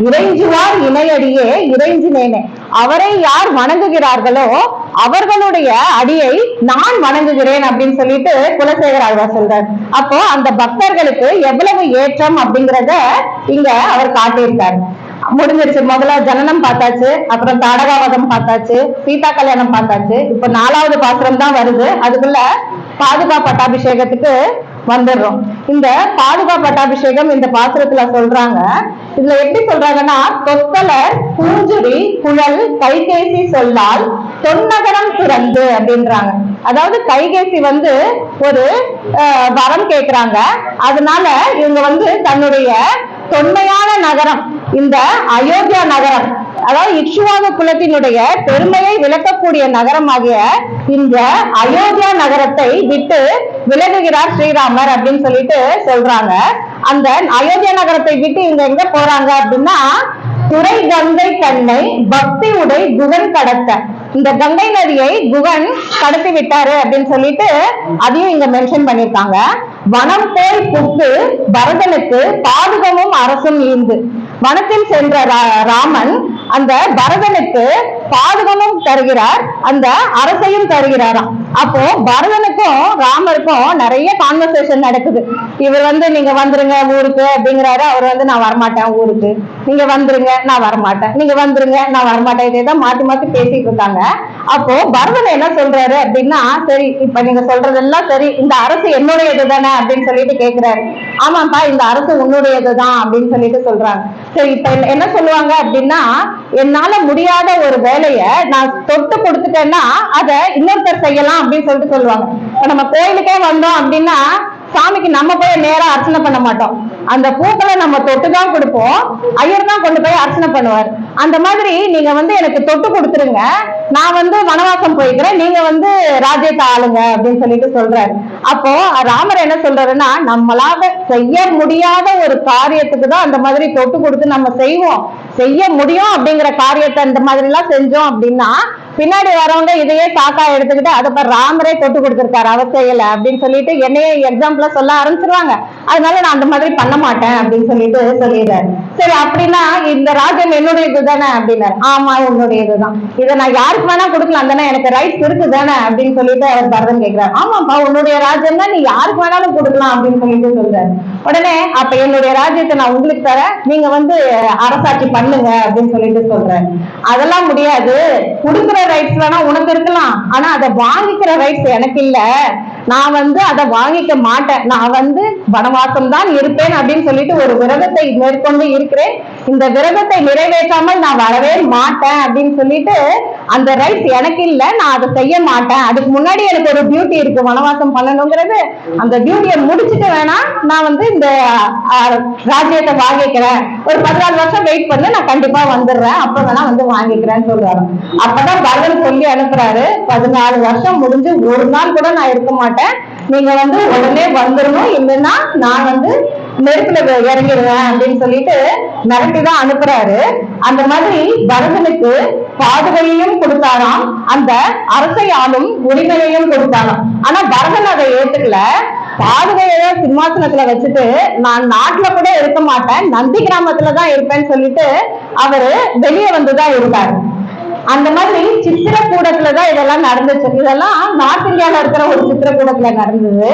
இறைஞ்சுவார் இணையடியே இறைஞ்சினேனே, அவரை யார் வணங்குகிறார்களோ அவர்களுடைய அடியை நான் வணங்குகிறேன் அப்படின்னு சொல்லிட்டு குலசேகர ஆழ்வார் சொல்றார். அப்போ அந்த பக்தர்களுக்கு எவ்வளவு ஏற்றம் அப்படிங்கிறத இங்க அவர் காட்டியிருக்காரு. முடிஞ்சிருச்சு. முதல்ல ஜனனம் பார்த்தாச்சு, அப்புறம் தாடகாவதம் பார்த்தாச்சு, சீதா கல்யாணம் பார்த்தாச்சு. இப்ப 4வது பாசுரம் தான் வருது. அதுக்குள்ள பாதுகா பட்டாபிஷேகத்துக்கு வந்துடுறோம். இந்த பாதுகா பட்டாபிஷேகம் இந்த பாசுரத்துல சொல்றாங்க. இதுல எப்படி சொல்றாங்கன்னா தொத்தலர் பூஞ்சுரி குழல் கைகேசி சொல்லால் தொன்னகரம் திறந்து அப்படின்றாங்க. அதாவது கைகேசி ஒரு வரம் கேட்கிறாங்க. அதனால இவங்க தன்னுடைய தொன்மையான நகரம் இந்த அயோத்தியா நகரம், அதாவது இக்ஷுவாக குலத்தினுடைய பெருமையை விளக்கக்கூடிய நகரமாகிய இந்த அயோத்தியா நகரத்தை விட்டு விலகுகிறார் ஸ்ரீராமர் அப்படின்னு சொல்லிட்டு சொல்றாங்க. அந்த அயோத்தியா நகரத்தை விட்டு இவங்க எங்க போறாங்க அப்படின்னா துறை கங்கை கண்ணை பக்தி உடை குகன் கடத்த, இந்த கங்கை நதியை குகன் கடத்தி விட்டாரு அப்படின்னு சொல்லிட்டு அதையும் இங்க மென்ஷன் பண்ணிருக்காங்க. வனம் போல் புக்கு பரதனுக்கு பாதுகமும் அரசும் ஈந்து, வனத்தில் சென்ற ராமன் அந்த பரதனுக்கு பாதுகமும் தருகிறார், அந்த அரசையும் தருகிறாராம். அப்போ பரதனுக்கும் ராமருக்கும் நிறைய கான்வர்சேஷன் நடக்குது. இவர் நீங்க வந்துருங்க ஊருக்கு அப்படிங்கிறாரு, அவர் நான் வரமாட்டேன் ஊருக்கு, நீங்க வந்துருங்க நான் வரமாட்டேன், நீங்க வந்துருங்க நான் வரமாட்டேன், இதைதான் மாத்தி மாத்தி பேசிட்டு இருக்காங்க. அப்போ பரதன் என்ன சொல்றாரு அப்படின்னா, சரி இப்ப நீங்க சொல்றதெல்லாம் சரி, இந்த அரசு என்னுடையது தானே அப்படின்னு சொல்லிட்டு கேக்குறாரு. ஆமாப்பா இந்த அரசு உன்னுடையதுதான் அப்படின்னு சொல்லிட்டு சொல்றாங்க. சரி இப்ப என்ன சொல்லுவாங்க அப்படின்னா, என்னால முடியாத ஒரு வேலைய நான் தொட்டு கொடுத்துட்டேன்னா அதை இன்னொருத்தர் செய்யலாம் அப்படின்னு சொல்லிட்டு சொல்லுவாங்க. நம்ம கோயிலுக்கே வந்தோம் அப்படின்னா சாமிக்கு நம்ம போய் நேரா அர்ச்சனை பண்ண மாட்டோம், அந்த பூக்களை நம்ம தொட்டுதான் கொடுப்போம், ஐயர் தான் கொண்டு போய் அர்ச்சனை பண்ணுவார். அந்த மாதிரி நீங்க எனக்கு தொட்டு கொடுத்துருங்க, நான் வனவாசம் போய்க்கிறேன், நீங்க ராஜ்யத்தை ஆளுங்க அப்படின்னு சொல்லிட்டு சொல்றாரு. அப்போ ராமர் என்ன சொல்றாருன்னா, நம்மளால செய்ய முடியாத ஒரு காரியத்துக்கு தான் அந்த மாதிரி தொட்டு கொடுத்து நம்ம செய்வோம், செய்ய முடியும் அப்படிங்கிற காரியத்தை இந்த மாதிரி எல்லாம் செஞ்சோம் அப்படின்னா பின்னாடி வரவங்க இதையே சாக்கா எடுத்துக்கிட்டு அதை ராமரே தொட்டு கொடுத்திருக்காரு அவர் செய்யல அப்படின்னு சொல்லிட்டு என்னையே எக்ஸாம்பிளா சொல்ல ஆரம்பிச்சிருவாங்க. அதனால நான் அந்த மாதிரி பண்ண மாட்டேன் அப்படின்னு சொல்லிட்டு சொல்லிடுறாரு. சரி அப்படின்னா இந்த ராஜ்யம் என்னுடையது தானே அப்படின்னாரு. ஆமா உன்னுடையதுதான், இதை நான் யாருக்கு வேணா கொடுக்கலாம் தானே, எனக்கு ரைட்ஸ் இருக்கு தானே அப்படின்னு சொல்லிட்டு அவர் பரதன் கேட்கிறாரு. ஆமாப்பா உன்னுடைய ராஜ்யம் தான், நீ யாருக்கு வேணாலும் கொடுக்கலாம் அப்படின்னு சொல்லிட்டு சொல்றாரு. உடனே அப்ப என்னுடைய ராஜ்யத்தை நான் உங்களுக்கு தரேன், நீங்க அரசாட்சி பண்ணுங்க அப்படின்னு சொல்லிட்டு சொல்றாரு. அதெல்லாம் முடியாது, கொடுக்குற ரைட்ஸ் வேணா உனக்கு இருக்கலாம், ஆனா அதை வாங்கிக்கிற ரைட்ஸ் எனக்கு இல்ல, நான் வந்து அதை வாங்கிக்க மாட்டேன், நான் வந்து வனவாசம் தான் இருப்பேன் அப்படின்னு சொல்லிட்டு ஒரு விரதத்தை மேற்கொண்டு இருக்கிறேன், இந்த விரதத்தை நிறைவேற்றாமல் நான் வரவே மாட்டேன் அப்படின்னு சொல்லிட்டு அந்த ரைட்ஸ் எனக்கு இல்ல, நான் அதை செய்ய மாட்டேன், அதுக்கு முன்னாடி எனக்கு ஒரு டியூட்டி இருக்கு வனவாசம் பண்ணணுங்கிறது, அந்த டியூட்டியை முடிச்சுட்டு வேணா நான் வந்து இந்த ராஜ்யத்தை வாங்கிக்கிறேன், ஒரு 14 வருஷம் வெயிட் பண்ணு, நான் கண்டிப்பா வந்துடுறேன், அப்ப வேணா வந்து வாங்கிக்கிறேன்னு சொல்றாரு. அப்பதான் பரதன் சொல்லி அனுப்புறாரு, 14 வருஷம் முடிஞ்சு ஒரு நாள் கூட நான் இருக்க மாட்டேன், நீங்க வந்து உடனே வந்துடணும், இல்லைன்னா நான் வந்து நெருப்புல இறங்கிடுவேன் அப்படின்னு சொல்லிட்டு மிரட்டிதான் அனுப்புறாரு. அந்த மாதிரி பரதனுக்கு பாதுகையையும் கொடுத்தாராம், அந்த அரசை ஆளும் உரிமையையும் கொடுத்தாராம். ஆனா பரதன் அதை ஏத்துக்கல, பாதுகைய சிம்மாசனத்துல வச்சுட்டு நான் நாட்டுல கூட இருக்க மாட்டேன், நந்தி கிராமத்துலதான் இருப்பேன்னு சொல்லிட்டு அவரு வெளியே வந்துதான் இருந்தாரு. அந்த மாதிரி சித்திரக்கூடத்துலதான் இதெல்லாம் நடந்துச்சு. இதெல்லாம் நார்த் இந்தியால இருக்கிற ஒரு சித்திரக்கூடத்துல நடந்தது.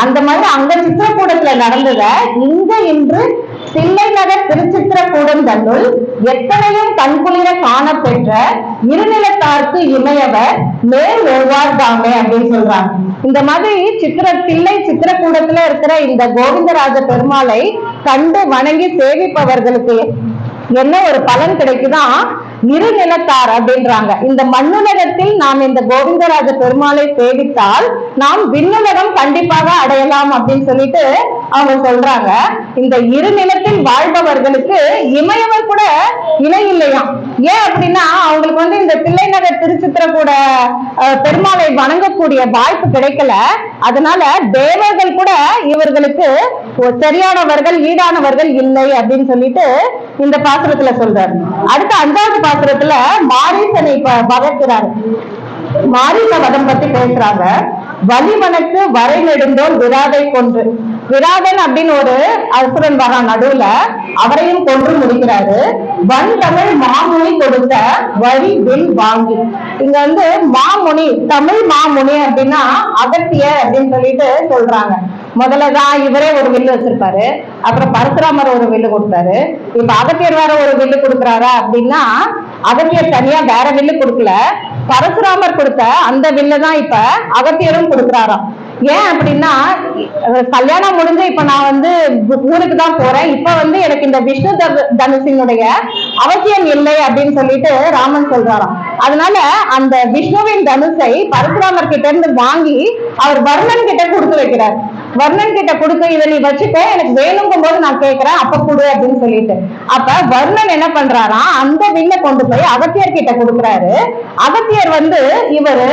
அந்த மாதிரி அங்க சித்திரக்கூடத்துல நடந்தத இங்க இன்று தில்லை நகர் திருச்சித்திரக்கூடம் தன்னுள் எத்தனையும் கண்குளிர காணப்பெற்ற இருநிலத்தார்க்கு இமையவர் மேல் ஒருவார் தாமே அப்படின்னு சொல்றாங்க. இந்த மாதிரி தில்லை சித்திரக்கூடத்துல இருக்கிற இந்த கோவிந்தராஜ பெருமாளை கண்டு வணங்கி சேவிப்பவர்களுக்கு என்ன ஒரு பலன் கிடைக்குதான், இருநிலத்தார் அப்படின்றாங்க. இந்த மண்ணுலகத்தில் நாம் இந்த கோவிந்தராஜ பெருமாளை சேவித்தால் நாம் விண்ணுலகம் கண்டிப்பாக அடையலாம் அப்படின்னு சொல்லிட்டு அவங்க சொல்றாங்க. இந்த இருநிலத்தில் வாழ்பவர்களுக்கு இமயவர் கூட இணை இல்லையாம். ஏன் அப்படின்னா அவங்களுக்கு வந்து இந்த தில்லை நகர் திருச்சித்திரக்கூட பெருமாளை வணங்கக்கூடிய வாய்ப்பு கிடைக்கல, அதனால தேவர்கள் கூட இவர்களுக்கு சரியானவர்கள் ஈடானவர்கள் இல்லை அப்படின்னு சொல்லிட்டு இந்த பாசுரத்துல சொல்றாரு. அடுத்த 5வது பாசுரத்துல மாரீசனை வதக்கிறாரு. மாரீச வதம் பத்தி பேசுறாங்க. வலிவனுக்கு வரை நெடுந்தோல் விராதை கொன்று, விராதன் அப்படின்னு ஒரு அசுரன் வர நடுவுல அவரையும் கொன்று முடிக்கிறாரு. வன் தமிழ் மாமுனி கொடுத்த வரி வில் வாங்கி, இங்க வந்து மாமுனி, தமிழ் மாமுனி அப்படின்னா அகத்தியர் அப்படின்னு சொல்லிட்டு சொல்றாங்க. முதல்லதான் இவரே ஒரு வில்லு வச்சிருப்பாரு, அப்புறம் பரசுராமர் ஒரு வில்லு கொடுத்தாரு, இப்ப அகத்தியர் வேற ஒரு வில்லு கொடுக்குறாரா அப்படின்னா அகத்தியர் தனியா வேற வில்லு கொடுக்கல, பரசுராமர் கொடுத்த அந்த வில்ல தான் இப்ப அகத்தியரும் கொடுக்குறாராம். ஏன் அப்படின்னா கல்யாணம் முடிஞ்சு இப்ப நான் வந்து ஊருக்கு தான் போறேன், இப்ப வந்து எனக்கு இந்த விஷ்ணு தனுசினுடைய அவசியம் இல்லை அப்படின்னு சொல்லிட்டு ராமன் சொல்றாராம். அதனால அந்த விஷ்ணுவின் தனுசை பரசுராமர் கிட்ட இருந்து வாங்கி அவர் வர்ணன் கிட்ட கொடுத்து வைக்கிறார். வர்ணன் கிட்ட கொடுக்க, இதை நீ வச்சுக்க, எனக்கு வேணுங்கும் போது நான் கேட்கிறேன், அப்ப கொடு அப்படின்னு சொல்லிட்டு. அப்ப வர்ணன் என்ன பண்றாராம், அந்த வில்ல கொண்டு போய் அகத்தியர் கிட்ட கொடுக்குறாரு. அகத்தியர் வந்து இவரு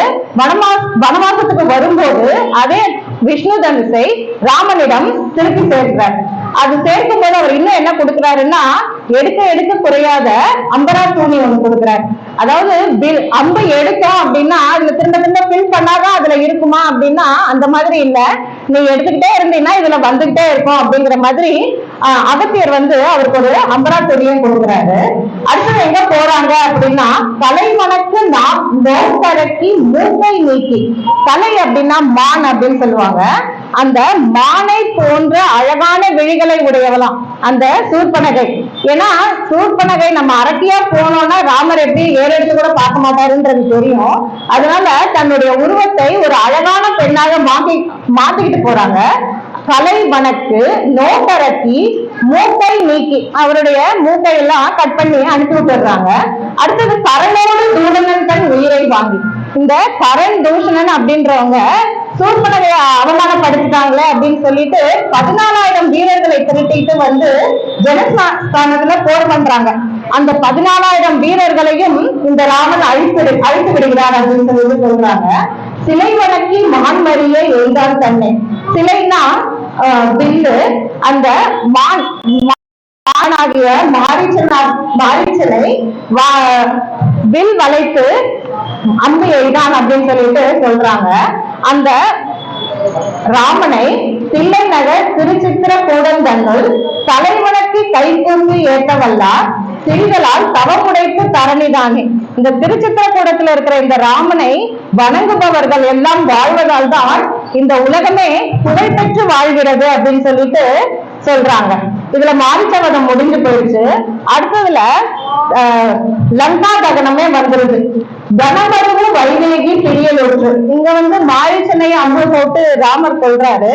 வனவாசத்துக்கு வரும்போது அதே விஷ்ணு தனுசை ராமனிடம் திருப்பி சேர்க்கிறார். அது சேர்க்கும் போது அவர் இன்னும் என்ன கொடுக்கிறாருன்னா எடுக்க எடுக்க குறையாத அம்பரா தூணி ஒண்ணு கொடுக்குறாரு. அதாவது அம்பு எடுத்தோம் அப்படின்னா அதுல திரும்ப திரும்ப ஃபில் பண்ணாதான் அதுல இருக்குமா அப்படின்னா அந்த மாதிரி இல்ல, நீ எடுத்துக்கிட்டே இருந்தீங்கன்னா இதுல வந்துகிட்டே இருக்கும் அப்படிங்கிற மாதிரி அகத்தியர் வந்து அவருக்கு ஒரு அம்பரா துணியும் கொடுக்குறாரு. அடுத்தது எங்க போறாங்க அப்படின்னா கலைமணக்கு நோக்கடக்கி மூக்கை நீக்கி, கலை அப்படின்னா மான் அப்படின்னு சொல்லுவாங்க, அந்த மானை போன்ற அழகான விழிகளை உடையவலாம் அந்த சூர்பனகை. ஏன்னா சூர்பனகை நம்ம அரட்டியா போனோம்னா ராமர் எப்படி ஏறெடுத்து கூட பார்க்க மாட்டாருன்றது தெரியும், அதனால தன்னுடைய உருவத்தை ஒரு அழகான பெண்ணாக மாத்திக்கிட்டு போறாங்க. கலை வனக்கு நோக்கரக்கி மூக்கை நீக்கி, அவருடைய மூக்கை எல்லாம் கட் பண்ணி அனுப்பி விட்டுறாங்க. அடுத்தது கரணோடு தூடனன் தன் உயிரை வாங்கி, இந்த கரண் தூஷணன் அப்படின்றவங்க சூர்பனகையை அவமானப்படுத்திட்டாங்களே அப்படின்னு சொல்லிட்டு 14,000 வீரர்களை திரட்டிட்டு வந்து ஜனஸ்தானத்துல போர் பண்றாங்க. அந்த 14,000 வீரர்களையும் இந்த ராமன் அழித்து விடுகிறார் அப்படின்னு சொல்லிட்டு சொல்றாங்க. சிலை வணக்கி மான்மரியை எழுதான் தன்னை, சிலைனா வில்லு, அந்த மானாகிய மாரீச்சனை வில் வளைத்து அம்பு எய்தான் அப்படின்னு சொல்லிட்டு சொல்றாங்க. அந்த ராமனை தில்லை நகர் திருச்சித்திரக்கூடம் தன்னுள் தலைவனுக்கு கைகூப்பி ஏற்றவல்லார் திரிகளால் தவமுடைத்து தரணிதானே. இந்த திருச்சித்திரக்கூடத்துல இருக்கிற இந்த ராமனை வணங்குபவர்கள் எல்லாம் வாழ்வதால் தான் இந்த உலகமே புகழ்பெற்று வாழ்கிறது அப்படின்னு சொல்லிட்டு சொல்றாங்க. இதுல மாரிச்சவதம் முடிஞ்சு போயிடுச்சு. அடுத்ததுல லங்கா தகனமே வந்துருது. கனமருவு வைதேகி பிரியலூற்று. இங்க மாரீச்சனையை அம்பு போட்டு ராமர் கொள்றாரு.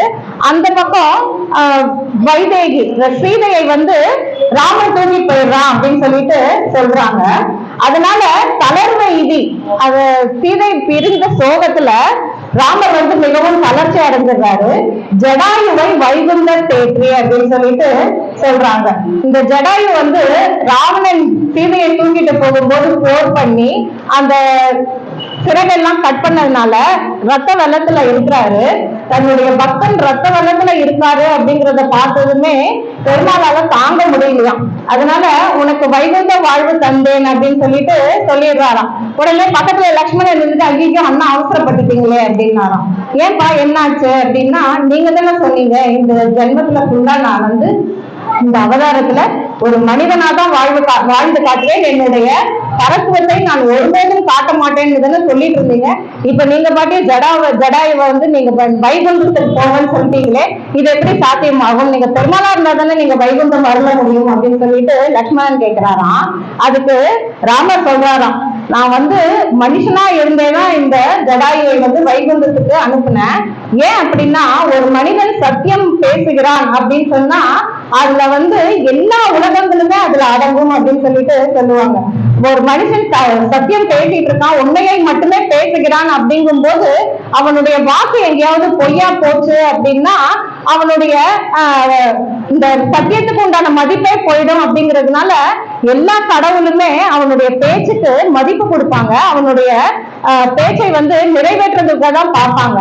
அந்த பக்கம் வைதேகி சீதையை ராமர் தூக்கி போயிடுறான் அப்படின்னு சொல்லிட்டு சொல்றாங்க. அதனால தளர்வைதி அது சீதை பிரிந்த சோகத்துல ராமர் மிகவும் தளர்ச்சி அடைஞ்சிடுறாரு. ஜடாயுவை வைகுந்த தேற்றி அப்படின்னு சொல்லிட்டு சொல்றாங்க. இந்த ஜடாயு ராவணன் சீதையை தூக்கிட்டு போகும்போது போர் பண்ணி அந்த சிறகெல்லாம் கட் பண்ணதுனால ரத்த வெள்ளத்துல இருக்கிறாரு. தன்னுடைய பக்தன் ரத்த வெள்ளத்துல இருக்காரு அப்படிங்கறத பார்த்ததுமே பெருமாளால தாங்க முடியலையாம். அதனால உனக்கு வைகுந்த வாழ்வு தந்தேன் அப்படின்னு சொல்லிட்டு சொல்லிடுறாராம். உடனே பக்கத்துல லக்ஷ்மணன் இருந்துட்டு அங்கேயும் அண்ணா அவசரப்பட்டுட்டீங்களே அப்படின்னாராம். ஏன்பா என்னாச்சு அப்படின்னா, நீங்க தானே சொன்னீங்க இந்த ஜென்மத்துல ஃபுல்லா நான் இந்த அவதாரத்துல ஒரு மனிதனாதான் வாழ்ந்து காட்டுவேன், என்னுடைய பரத்துவத்தை நான் ஒருபோதும் காட்ட மாட்டேன்னு சொல்லிட்டு இருந்தீங்க. இப்ப நீங்க பாட்டிய ஜடாயுவை நீங்க வைகுந்தத்துக்கு போங்கன்னு சொல்லிட்டீங்களே, இது எப்படி சாத்தியமாகும்? நீங்க பெருமாளா இருந்தா தானே நீங்க வைகுந்தம் வரல முடியும் அப்படின்னு சொல்லிட்டு லக்ஷ்மணன் கேட்கிறாராம். அதுக்கு ராமர் சொல்றாராம், நான் மனுஷனா இருந்தேன்னா இந்த ஜடாயுவை வைகுந்தத்துக்கு அனுப்புனேன். ஏன் அப்படின்னா, ஒரு மனிதன் சத்தியம் பேசுகிறான் அப்படின்னு சொன்னா அதுல எல்லா உலகங்களுமே அதுல அடங்கும் அப்படின்னு சொல்லிட்டு சொல்லுவாங்க. ஒரு மனுஷன் சத்தியம் பேசிட்டு இருக்கான், உண்மையை மட்டுமே பேசுகிறான் அப்படிங்கும் போது அவனுடைய வாக்கு எங்கேயாவது பொய்யா போச்சு அப்படின்னா அவனுடைய இந்த சத்தியத்துக்கு உண்டான மதிப்பே போயிடும். அப்படிங்கிறதுனால எல்லா கடவுளுமே அவனுடைய பேச்சுக்கு மதிப்பு கொடுப்பாங்க, அவனுடைய பேச்சை நிறைவேற்றுறதுக்காக தான் பார்ப்பாங்க.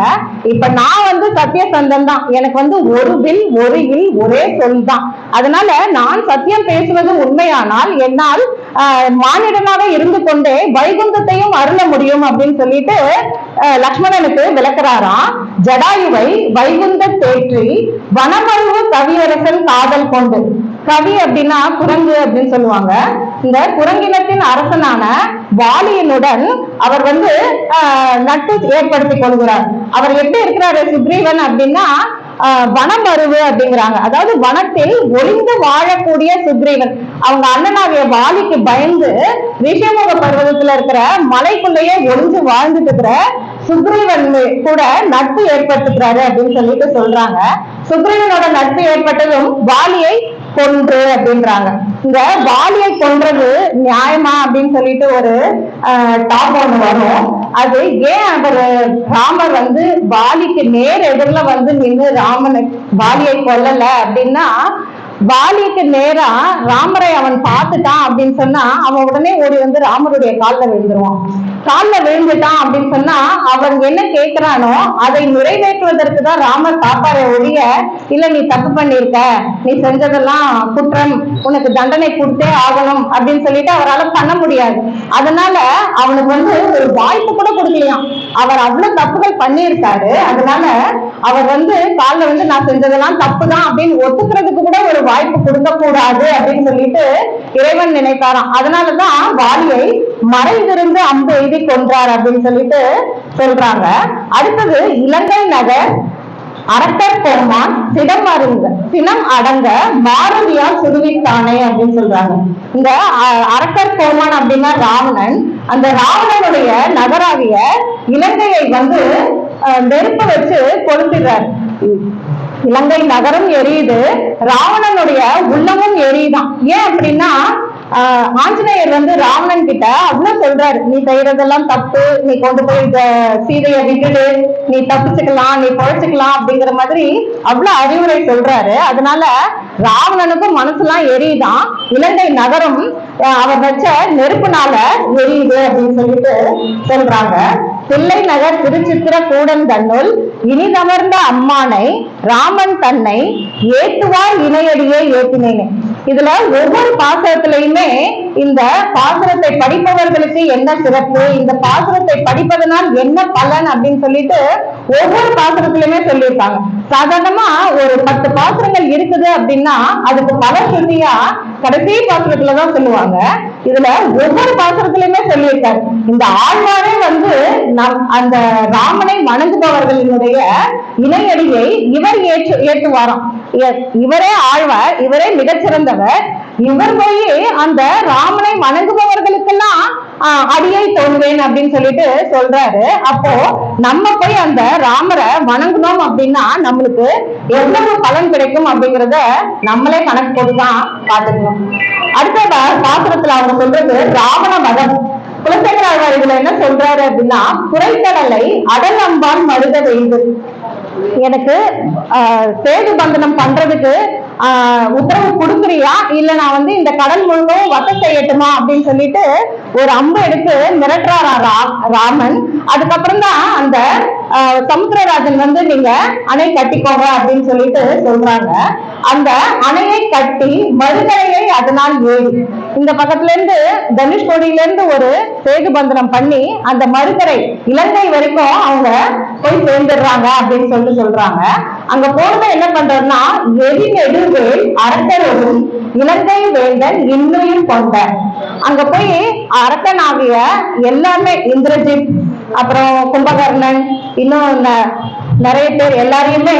இப்ப நான் சத்தியசந்தன் தான், எனக்கு ஒரு வில் ஒரு இல் ஒரே சொல் தான். அதனால நான் சத்தியம் பேசுவது உண்மையானால் என்னால் மானிடனாக இருந்து கொண்டே வைகுந்தத்தையும் அருள முடியும் அப்படின்னு சொல்லிட்டு லக்ஷ்மணனுக்கு விளக்குறாராம். ஜடாயுவை வைகுந்த தேற்றி வனமருவு கவியரசன் காதல் கொண்டு. கவி அப்படின்னா குரங்கு அப்படின்னு சொல்லுவாங்க. இந்த குரங்கினத்தின் அரசனான வாலியனுடன் அவர் நட்பு ஏற்படுத்தி கொள்கிறார். அவர் எப்படி இருக்கிறாரு சுக்ரீவன் அப்படின்னா வனமருவு அப்படிங்கிறாங்க. அதாவது வனத்தில் ஒளிந்து வாழக்கூடிய சுக்ரீவன். அவங்க அண்ணனாகிய வாலிக்கு பயந்து ரிஷமுக பர்வதத்துல இருக்கிற மலைக்குள்ளேயே ஒளிஞ்சு வாழ்ந்துட்டு இருக்கிற சுக்ரீவன் கூட நட்பு ஏற்பட்டுக்கிறாரு அப்படின்னு சொல்லிட்டு சொல்றாங்க. சுக்ரீவனோட நட்பு ஏற்பட்டதும் வாலியை கொன்று அப்படின்றாங்க. இந்த வாலியை கொன்றது நியாயமா அப்படின்னு சொல்லிட்டு ஒரு டாப் ஒண்ணு வரும். அது ஏன் அவர் ராமர் வாலிக்கு நேர் எதிரில நின்று ராமனை வாலியை கொல்லல அப்படின்னா, வாலிக்கு நேரா ராமரை அவன் பார்த்துட்டான் அப்படின்னு சொன்னா அவன் உடனே ஓடி ராமருடைய காலில் விழுந்துருவான். காலில் விழுந்துட்டான் அப்படின்னு சொன்னா அவன் என்ன கேட்கிறானோ அதை நிறைவேற்றுவதற்கு தான் ராமர் காப்பாரை ஒழிய, இல்ல நீ தப்பு பண்ணிருக்க, நீ செஞ்சதெல்லாம் குற்றம், உனக்கு தண்டனை கொடுத்தே ஆகணும் அப்படின்னு சொல்லிட்டு அவரால் பண்ண முடியாது. அதனால அவனுக்கு ஒரு வாய்ப்பு கூட கொடுக்கலையாம். அவர் அவ்வளவு தப்புகள் பண்ணியிருக்காரு. அதனால அவர் காலில் நான் செஞ்சதெல்லாம் தப்பு தான் அப்படின்னு ஒத்துக்கிறதுக்கு கூட ஒரு வாய்ப்பு கொடுக்க கூடாது அப்படின்னு சொல்லிட்டு இறைவன் நினைத்தாராம். அதனாலதான் வாலியை மறைந்திருந்து அம்பு எழுதி கொன்றார் அப்படின்னு சொல்லிட்டு சொல்றாங்க. அடுத்தது இலங்கை நகர் அரக்கர் பெருமான் சினம் அடங்க மாருதியால் சுடுவித்தானே அப்படின்னு சொல்றாங்க. இந்த அரக்கர் பெருமான் அப்படின்னா ராவணன். அந்த ராவணனுடைய நகராகிய இலங்கையை நெருப்ப வச்சு கொளுத்திடுறாரு. இலங்கை நகரம் எரியுது, ராவணனுடைய உள்ளமும் எரியுதான். ஏன் அப்படின்னா ஆஞ்சநேயர் ராவணன் கிட்ட அவ்வளவு சொல்றாரு, நீ செய்யறதெல்லாம் தப்பு, நீ கொண்டு போய் சீதையை விட்டுடு, நீ தப்பிச்சுக்கலாம், நீ பழச்சுக்கலாம் அப்படிங்கிற மாதிரி அவ்வளவு அறிவுரை சொல்றாரு. அதனால ராவணனுக்கும் மனசுலாம் எரியுதான். இலங்கை நகரம் அவர் வச்ச நெருப்புனால எரியுது அப்படின்னு சொல்லிட்டு சொல்றாங்க. தில்லை நகர் திருச்சித்திர கூடன் தன்னுள் இனிதமர்ந்த அம்மானை ராமன் தன்னை ஏத்துவார் இணையடியே ஏத்தினேனே. இதுல ஒவ்வொரு பாசுரத்திலையுமே இந்த பாசுரத்தை படிப்பவர்களுக்கு என்ன சிறப்பு, இந்த பாசுரத்தை படிப்பதனால் என்ன பலன் அப்படின்னு சொல்லிட்டு ஒவ்வொரு பாசுரத்திலுமே சொல்லியிருக்காங்க. சாதாரணமா ஒரு 10 பாசுரங்கள் இருக்குது அப்படின்னா அதுக்கு பல சொல்லியா கடைசி பாசுரத்துலதான் சொல்லுவாங்க. இதுல ஒவ்வொரு பாசுரத்திலுமே சொல்லியிருக்காரு. இந்த ஆழ்வாரே அந்த ராமனை வணங்குபவர்களினுடைய இணையடியை இவர் ஏற்றுவாராம். இவரே ஆழ்வார், இவரே மிகச்சிறந்தவர். இவர் போய் அந்த ராமனை வணங்குபவர்களுக்கெல்லாம் அடியை தோல்வேன் அப்படின்னு சொல்லிட்டு சொல்றாரு. அப்போ நம்ம போய் அந்த ராமரை வணங்கணும் அப்படின்னா நம்மளுக்கு எவ்வளவு பலன் கிடைக்கும் அப்படிங்கறத நம்மளே கணக்கு போட்டுதான் பாத்துக்கணும். அடுத்த பாசுரத்துல அவங்க சொல்றது ராவண வதம். குலசேகர ஆழ்வார் இதுல என்ன சொல்றாரு அப்படின்னா, குறைக்கடலை அடல் அம்பான் மருத வெய்து, எனக்கு சேது பந்தனம் பண்றதுக்கு உத்தரவு கொடுக்குறியா, இல்ல நான் வந்து இந்த கடல் முழுவதும் வசம் செய்யட்டுமா அப்படின்னு சொல்லிட்டு ஒரு அம்பு எடுத்து மிரட்டுறாரா ராமன். அதுக்கப்புறம் தான் அந்த சமுத்திரராஜன் வந்து நீங்க அணை கட்டிக்கோங்க அப்படின்னு சொல்லிட்டு சொல்றாங்க. அந்த அணையை கட்டி மறுகரையை அதனால் ஏறி இந்த பக்கத்துல இருந்து தனுஷ்கோடியில இருந்து ஒரு சேது பந்தனம் பண்ணி அந்த மறுகரை இலங்கை வரைக்கும் அவங்க போய் சேர்ந்துடுறாங்க அப்படின்னு சொல்றாங்க. அங்க போனத என்ன பண்றதுன்னா, எரி நெடுவேல் அரக்கரோடும் இலங்கை வேந்தன் இன்னும் கொண்ட, அங்க போய் அரக்கனாகிய எல்லாமே இந்திரஜித், அப்புறம் கும்பகர்ணன், இன்னும் நிறைய பேர் எல்லாரையுமே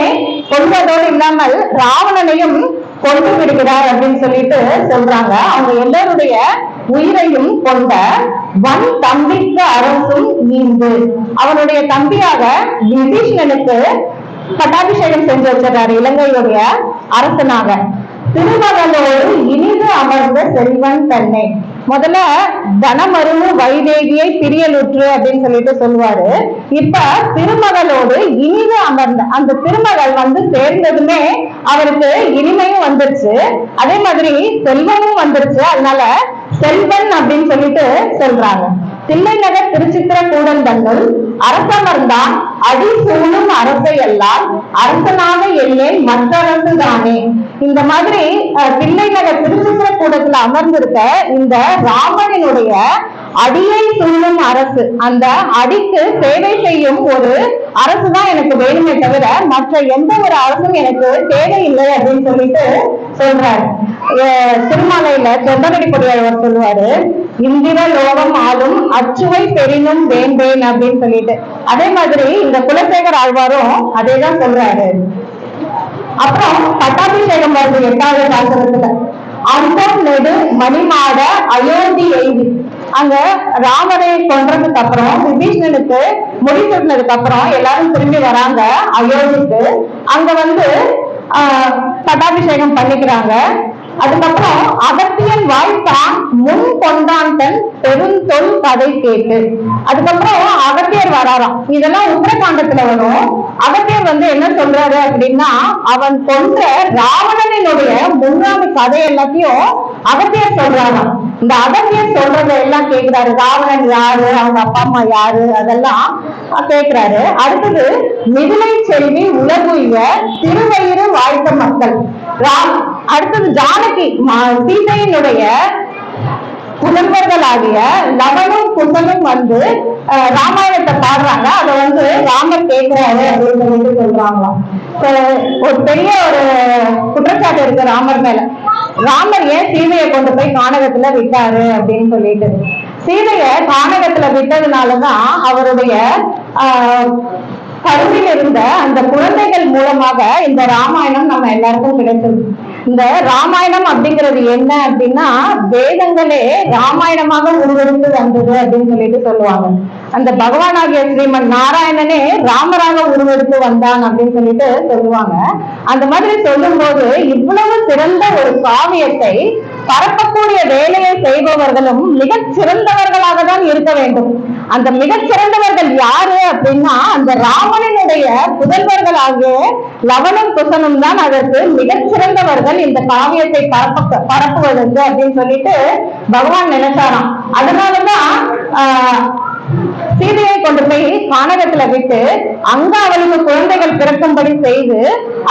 கொள்வதோடு இல்லாமல் ராவணனையும் கொண்டு விடுகிறார் அப்படின்னு சொல்லிட்டு சொல்றாங்க. அவங்க எல்லாருடைய உயிரையும் கொண்ட வன் தம்பிக்கு அரசும் ஈந்து, அவனுடைய தம்பியாக விபீஷணனுக்கு பட்டாபிஷேகம் செஞ்சு வச்சிடறாரு இலங்கையுடைய அரசனாக. திருமகளோடு இனிது அமர்ந்த செல்வன் தன்னை, முதல்ல தனமருவு வைதேகியை பிரியலுற்று அப்படின்னு சொல்லிட்டு சொல்லுவாரு. இப்ப திருமகளோடு இனிது அமர்ந்த, அந்த திருமகள் வந்து சேர்ந்ததுமே அவருக்கு இனிமையும் வந்துருச்சு, அதே மாதிரி செல்வமும் வந்துருச்சு. அதனால செல்வன் அப்படின்னு சொல்லிட்டு சொல்றாங்க. தில்லை நகர் திருச்சித்திர கூடன் தங்கள் அரசமர்ந்தான் அடி சூழும் அரசை எல்லாம் அரசனாக எண்ணே மற்ற அரசு தானே. இந்த மாதிரி தில்லை நகர் திருச்சித்திர கூடத்துல அமர்ந்திருக்க இந்த ராமனினுடைய அடியை சூழும் அரசு, அந்த அடிக்கு சேவை செய்யும் ஒரு அரசு தான் எனக்கு வேணுமே தவிர மற்ற எந்த ஒரு அரசும் எனக்கு தேவையில்லை அப்படின்னு சொல்லிட்டு சொல்றாரு. திருமலையில தொண்டரடி கொடியார் சொல்லுவாரு, இந்திர லோகம் ஆளும் அச்சுவை பெரினும் வேண்டேன் அப்படின்னு சொல்லிட்டு. அதே மாதிரி இந்த குலசேகர ஆழ்வாரும் அதேதான் சொல்றாரு. அப்புறம் பட்டாபிஷேகம் வருது 8வது பாசுரத்துல, அன்பம் நெடு மணிமாட அயோத்தி எய்தி, அங்க ராமரை கொன்றதுக்கு அப்புறம் விபீஷணனுக்கு முடி சுட்டினதுக்கு அப்புறம் எல்லாரும் திரும்பி வராங்க அயோத்திக்கு. அங்க வந்து பட்டாபிஷேகம் பண்ணிக்கிறாங்க. அதுக்கப்புறம் அகத்தியன் வாய்த்தான் முன் கொண்டான் தன் பெருந்தொல் கதை கேட்டு, அதுக்கப்புறம் அகத்தியர் வராராம். இதெல்லாம் உத்தரகாண்டத்துல வரும். அகத்தியர் வந்து என்ன சொல்றாரு அப்படின்னா, அவன் கொன்ற ராவணனுடைய முன்னாடி கதை எல்லாத்தையும் அகத்தியர் சொல்றாராம். இந்த அகத்தியர் சொல்றத எல்லாம் கேட்கிறாரு. ராவணன் யாரு, அவங்க அப்பா அம்மா யாரு, அதெல்லாம் கேட்கிறாரு. அடுத்தது மிதிலை செல்வி உலகுய திருவயிறு வாழ்த்த மக்கள். அடுத்தது ஜானகி சீதையினுடைய புதல்வர்களாகிய லவனும் குசனும் வந்து ராமாயணத்தை பாடுறாங்க. அதை வந்து ராமர் கேட்கிறாரு அப்படின்னு சொல்லிட்டு சொல்றாங்களாம். ஒரு பெரிய ஒரு குற்றச்சாட்டு இருக்கு ராமர் மேல. ராமர் ஏன் சீதையை கொண்டு போய் கானகத்துல விட்டாரு அப்படின்னு சொல்லிட்டு, சீதைய கானகத்துல விட்டதுனாலதான் அவருடைய கருவில் இருந்த அந்த குழந்தைகள் மூலமாக இந்த ராமாயணம் நம்ம எல்லாருக்கும் கிடைச்சது. இந்த ராமாயணம் அப்படிங்கிறது என்ன அப்படின்னா, வேதங்களே ராமாயணமாக உருவெடுத்து வந்தது அப்படின்னு சொல்லிட்டு சொல்லுவாங்க. அந்த பகவானாகிய ஸ்ரீமன் நாராயணனே ராமராக உருவெடுத்து வந்தான் அப்படின்னு சொல்லிட்டு சொல்லுவாங்க. அந்த மாதிரி சொல்லும் போது இவ்வளவு சிறந்த ஒரு காவியத்தை பரப்பக்கூடிய வேலையை செய்பவர்களும் மிகச் சிறந்தவர்களாக தான் இருக்க வேண்டும். அந்த மிகச் சிறந்தவர்கள் யாரு அப்படின்னா, அந்த ராமனினுடைய புதல்வர்களாகிய லவனும் குசனும் தான் அதற்கு மிகச் சிறந்தவர்கள் இந்த காவியத்தை பரப்புவதற்கு அப்படின்னு சொல்லிட்டு பகவான் நினைச்சாராம். அதனாலதான் சீதையை கொண்டு போய் கானகத்துல விட்டு அங்க அவளுக்கு குழந்தைகள் பிறக்கும்படி செய்து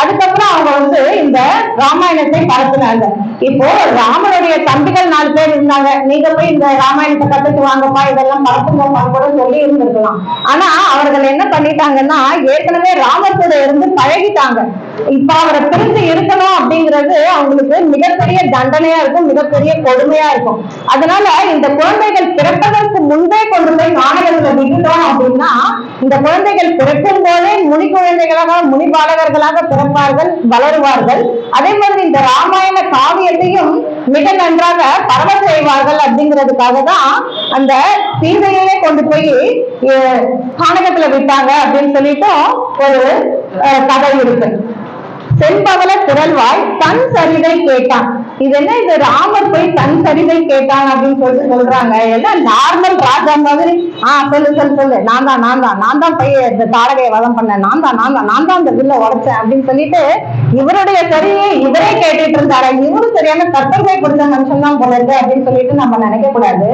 அதுக்கப்புறம் அவங்க வந்து இந்த ராமாயணத்தை பரப்புனாங்க. இப்போ ராமனுடைய தம்பிகள் 4 பேர் இருந்தாங்க, நீங்க போய் இந்த ராமாயணத்தை கத்துட்டு வாங்கப்பா, இதெல்லாம் பரப்புங்கப்பா கூட சொல்லி இருந்திருக்கலாம். ஆனா அவர்கள் என்ன பண்ணிட்டாங்கன்னா, ஏற்கனவே ராமர் கூட இருந்து பழகிட்டாங்க. இப்ப அவரை பிரிஞ்சு இருக்கணும் அப்படிங்கிறது அவங்களுக்கு மிகப்பெரிய தண்டனையா இருக்கும், மிகப்பெரிய கொடுமையா இருக்கும். அதனால இந்த குழந்தைகள் பிறப்பதற்கு முன்பே கொண்டு போய் கானகத்துல விட்டுட்டோம் அப்படின்னா இந்த குழந்தைகள் பிறக்கும் போதே முனி குழந்தைகளாக முனி பாலகர்களாக பிறப்பார்கள், வளருவார்கள். அதே மாதிரி இந்த ராமாயண காவியத்தையும் மிக நன்றாக பரவ செய்வார்கள். அப்படிங்கிறதுக்காக தான் அந்த சீதையே கொண்டு போய் கானகத்துல விட்டாங்க அப்படின்னு சொல்லிட்டு ஒரு கதை இருக்கு. செம்பவள திரள்வாய் தன் சரிதை கேட்டான். இது என்ன, இது ராமர் போய் தன் சரிதை கேட்டான் அப்படின்னு சொல்லிட்டு சொல்றாங்க. எல்லாம் நார்மல் ராஜா மாதிரி. சொல்லு, நான் தான் போய் இந்த தாடகையை வதம் பண்ணேன், நான் தான் இந்த வில்ல உடைச்சேன் அப்படின்னு சொல்லிட்டு இவருடைய சரியை இவரே கேட்டுட்டு இருந்தாரு. இவரு சரியான கற்பனை கொடுத்த மனுஷன் தான் போல இருக்கு அப்படின்னு சொல்லிட்டு நம்ம நினைக்க கூடாது.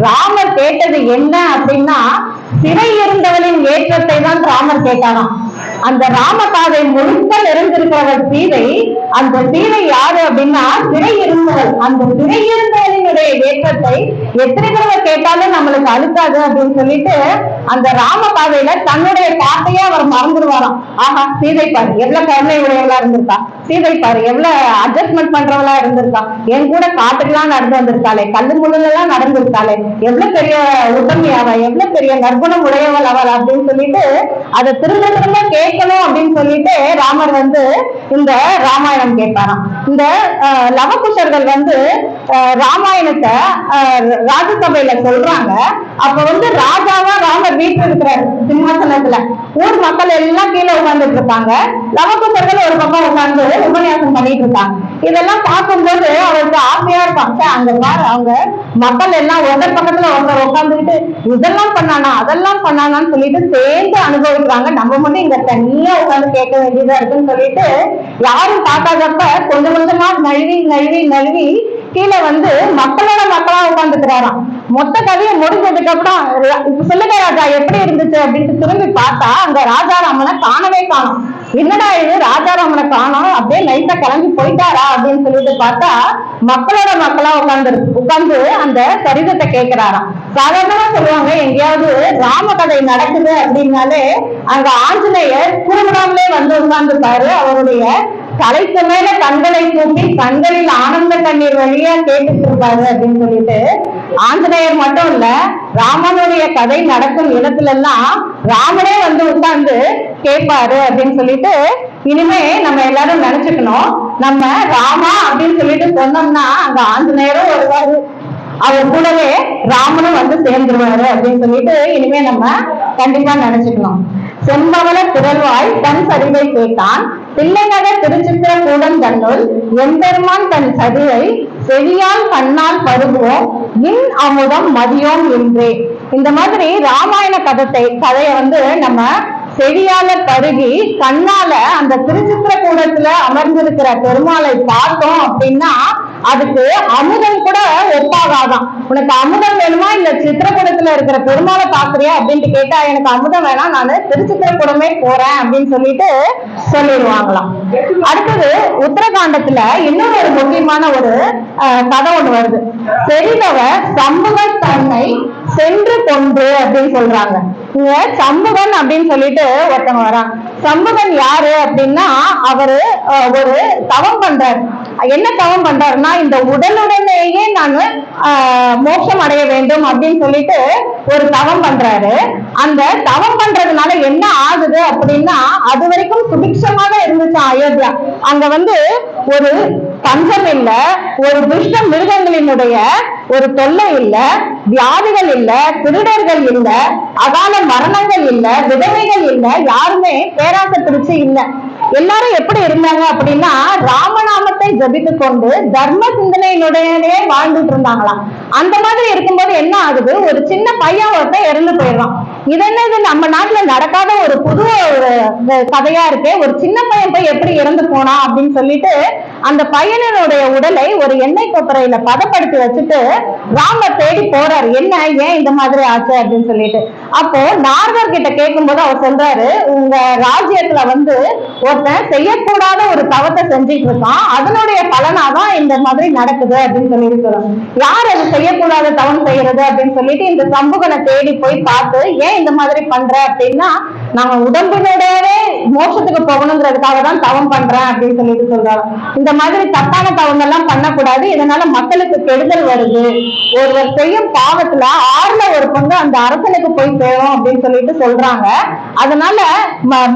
ராமர் கேட்டது என்ன அப்படின்னா, சிறை இருந்தவளின் ஏற்றத்தை தான் ராமர் கேட்டாராம். அந்த ராமகாதை முழுக்க நிறைந்திருக்கிறவர் சீதை. அந்த சீதை யாரு அப்படின்னா சிறை இருந்தவள். அந்த சிறை இருந்தவளினுடைய ஏற்றத்தை எத்தனை தடவை கேட்டாலும் நம்மளுக்கு அழுக்காது அப்படின்னு சொல்லிட்டு அந்த ராமகாதையில தன்னுடைய பாட்டையே அவர் மறந்துடுவாராம். ஆஹா, சீதை பாரு எவ்வளவு கருணை உடையவளா இருந்திருக்கா, சீதை பாரு எவ்வளவு அட்ஜஸ்ட்மெண்ட் பண்றவளா இருந்திருக்கா, என் கூட காட்டுக்கெல்லாம் நடந்து வந்திருக்காளே, கல்லு முள்ளுல எல்லாம் நடந்திருக்காளே, எவ்வளவு பெரிய உத்தமியாவ, எவ்வளவு பெரிய நற்குணம் உடையவள் அவள் அப்படின்னு சொல்லிட்டு அதை திரும்ப திரும்ப கேட்கணும் அப்படின்னு சொல்லிட்டு ராமர் இந்த ராமாயணம் கேட்பாராம். இந்த லவகுஷர்கள் ராமாயணத்தை ராஜசபையில சொல்றாங்க. அப்ப ராஜாவா ராமர் வீட்டுல இருக்கிறார் சிம்மாசனத்துல. ஊர் மக்கள் எல்லாம் கீழே உட்கார்ந்துட்டு இருப்பாங்க. லவகுஷர்கள் ஒரு பக்கம் உட்கார்ந்து உபன்யாசம் பண்ணிட்டு இருக்காங்க. இதெல்லாம் பார்க்கும்போது அவருக்கு ஆசையா இருப்பாங்க. அங்க பாரு, அவங்க மக்கள் எல்லாம் ஒருத்தர் பக்கத்துல ஒருத்தர் உட்கார்ந்துக்கிட்டு இதெல்லாம் பண்ணானா அதெல்லாம் பண்ணானான்னு சொல்லிட்டு சேர்ந்து அனுபவிக்கிறாங்க. நம்ம மட்டும் இங்க தனியா உட்கார்ந்து கேட்க வேண்டியதா இருக்குன்னு சொல்லிட்டு யாரும் பார்க்காதப்ப கொஞ்சம் கொஞ்சமா நழுவி நழுவி நழுவி கீழே மக்களோட மக்களா உட்காந்துக்கிறாராம். மொத்த கதையை முடிஞ்சதுக்கு அப்புறம் இப்ப சொல்லுங்க ராஜா எப்படி இருந்துச்சு அப்படின்ட்டு திரும்பி பார்த்தா அங்க ராஜாராமனை காணவே காணும். என்னடா இது, ராஜாராமனை காணும், அப்படியே நைட்டா கிளம்பி போயிட்டாரா அப்படின்னு சொல்லிட்டு பார்த்தா மக்களோட மக்களா உட்கார்ந்து அந்த சரிதத்தை கேட்கிறாராம். சாதாரணமா சொல்லுவாங்க, எங்கேயாவது ராம கதை நடக்குது அப்படின்னாலே அங்க ஆஞ்சநேயர் குறுகுறாமலே உட்கார்ந்துருப்பாரு. அவருடைய தலைக்கு மேல கண்களை தூக்கி கண்களில் ஆனந்த கண்ணீர் வழியா கேட்டுட்டு இருப்பாரு அப்படின்னு சொல்லிட்டு ஆஞ்சநேயர் மட்டும் இல்ல, ராமனுடைய கதை நடக்கும் இடத்துல எல்லாம் ராமனே உட்கார்ந்து கேட்பாரு அப்படின்னு சொல்லிட்டு இனிமே நம்ம எல்லாரும் நினைச்சுக்கணும். நம்ம ராமா அப்படின்னு சொல்லிட்டு சொன்னோம்னா அங்க ஆஞ்சநேயரும் வருவாரு, அவர் கூடவே ராமனும் சேர்ந்துருவாரு அப்படின்னு சொல்லிட்டு இனிமே நம்ம கண்டிப்பா நினைச்சுக்கணும். செம்பவள திரள்வாய் தன் சரிவை கேட்டான், தில்லைநகர் திருச்சித்திர கூடம் தன்னுள் எம்பெருமான் தன் சரிவை செவியால் கண்ணால் பருகுவோம் இன் அமுதம் மதியோம் என்றே. இந்த மாதிரி ராமாயண கதையை நம்ம செவியால பருகி கண்ணால அந்த திருச்சித்திர கூடத்துல அமர்ந்திருக்கிற பெருமாளை பார்த்தோம் அப்படின்னா அதுக்கு அமுதம் கூட ஒப்பாகாதான். உனக்கு அமுதம் வேணுமா இல்ல சித்திரக்கூடத்துல இருக்கிற பெருமாளை பாக்குறியா அப்படின்ட்டு கேட்டா எனக்கு அமுதம் வேணாம், நான் திருச்சித்திரக்கூடமே போறேன் அப்படின்னு சொல்லிட்டு சொல்லிடுவாங்களாம். அடுத்தது உத்தரகாண்டத்துல இன்னொரு ஒரு முக்கியமான ஒரு கதை ஒண்ணு வருது. செறிதவ சம்புகன் தன்னை சென்று கொண்டு அப்படின்னு சொல்றாங்க. இங்க சம்புகன் அப்படின்னு சொல்லிட்டு ஒருத்தவங்க வராங்க. சம்புகன் யாரு அப்படின்னா அவரு ஒரு தவம் பண்றாரு. என்ன தவம் பண்றாருன்னா, இந்த உடலுடனேயே நான் மோட்சம் அடைய வேண்டும் அப்படின்னு சொல்லிட்டு ஒரு தவம் பண்றாரு. அந்த தவம் பண்றதுனால என்ன ஆகுது அப்படின்னா, அது வரைக்கும் சுபிக்ஷமாக இருந்துச்சு அயோத்தியா. அங்க ஒரு பஞ்சம் இல்ல, ஒரு துஷ்ட மிருகங்களினுடைய ஒரு தொல்லை இல்ல, வியாதிகள் இல்ல, திருடர்கள் இல்ல, அகால மரணங்கள் இல்ல, விதவைகள் இல்ல, யாருமே பேராசை பிடிச்சு இல்ல. எல்லாரும் எப்படி இருந்தாங்க அப்படின்னா ராமநாமத்தை ஜபித்து கொண்டு தர்ம சிந்தனையினுடைய வாழ்ந்துட்டு இருந்தாங்களாம். அந்த மாதிரி இருக்கும்போது என்ன ஆகுது, ஒரு சின்ன பையன் ஒருத்தன் இறந்து போயிடுறான். இது என்னது, நம்ம நாட்டுல நடக்காத ஒரு புது கதையா இருக்கு. ஒரு சின்ன பையன் போய் எப்படி இறந்து போனா அப்படின்னு சொல்லிட்டு அந்த பையனுடைய உடலை ஒரு எண்ணெய் கொப்பரையில பதப்படுத்தி வச்சுட்டு ராமர் தேடி போறாரு, என்ன ஏன் இந்த மாதிரி ஆச்சு அப்படின்னு சொல்லிட்டு. அப்போ நாரதர் கிட்ட கேட்கும் போது அவர் சொல்றாரு, உங்க ராஜ்யத்துல ஒருத்தன் செய்யக்கூடாத ஒரு தவத்தை செஞ்சுட்டு இருக்கான், அதனுடைய பலனாதான் இந்த மாதிரி நடக்குது அப்படின்னு சொல்லி இருக்கிறோம். யார் அது செய்யக்கூடாத தவம் செய்யறது அப்படின்னு சொல்லிட்டு இந்த சம்புகனை தேடி போய் பார்த்து ஏன் இந்த மாதிரி பண்ற அப்படின்னா, நம்ம உடம்பினுடையவே மோட்சத்துக்கு போகணுங்கிறதுக்காக தான் தவம் பண்றேன் அப்படின்னு சொல்லிட்டு சொல்றாங்க. இந்த மாதிரி தப்பான தவம் எல்லாம் பண்ணக்கூடாது, இதனால மக்களுக்கு கெடுதல் வருது, ஒருவர் செய்யும் பாவத்துல 6ல் 1 பங்கு அந்த அரசனுக்கு போய் சேரும் அப்படின்னு சொல்லிட்டு சொல்றாங்க. அதனால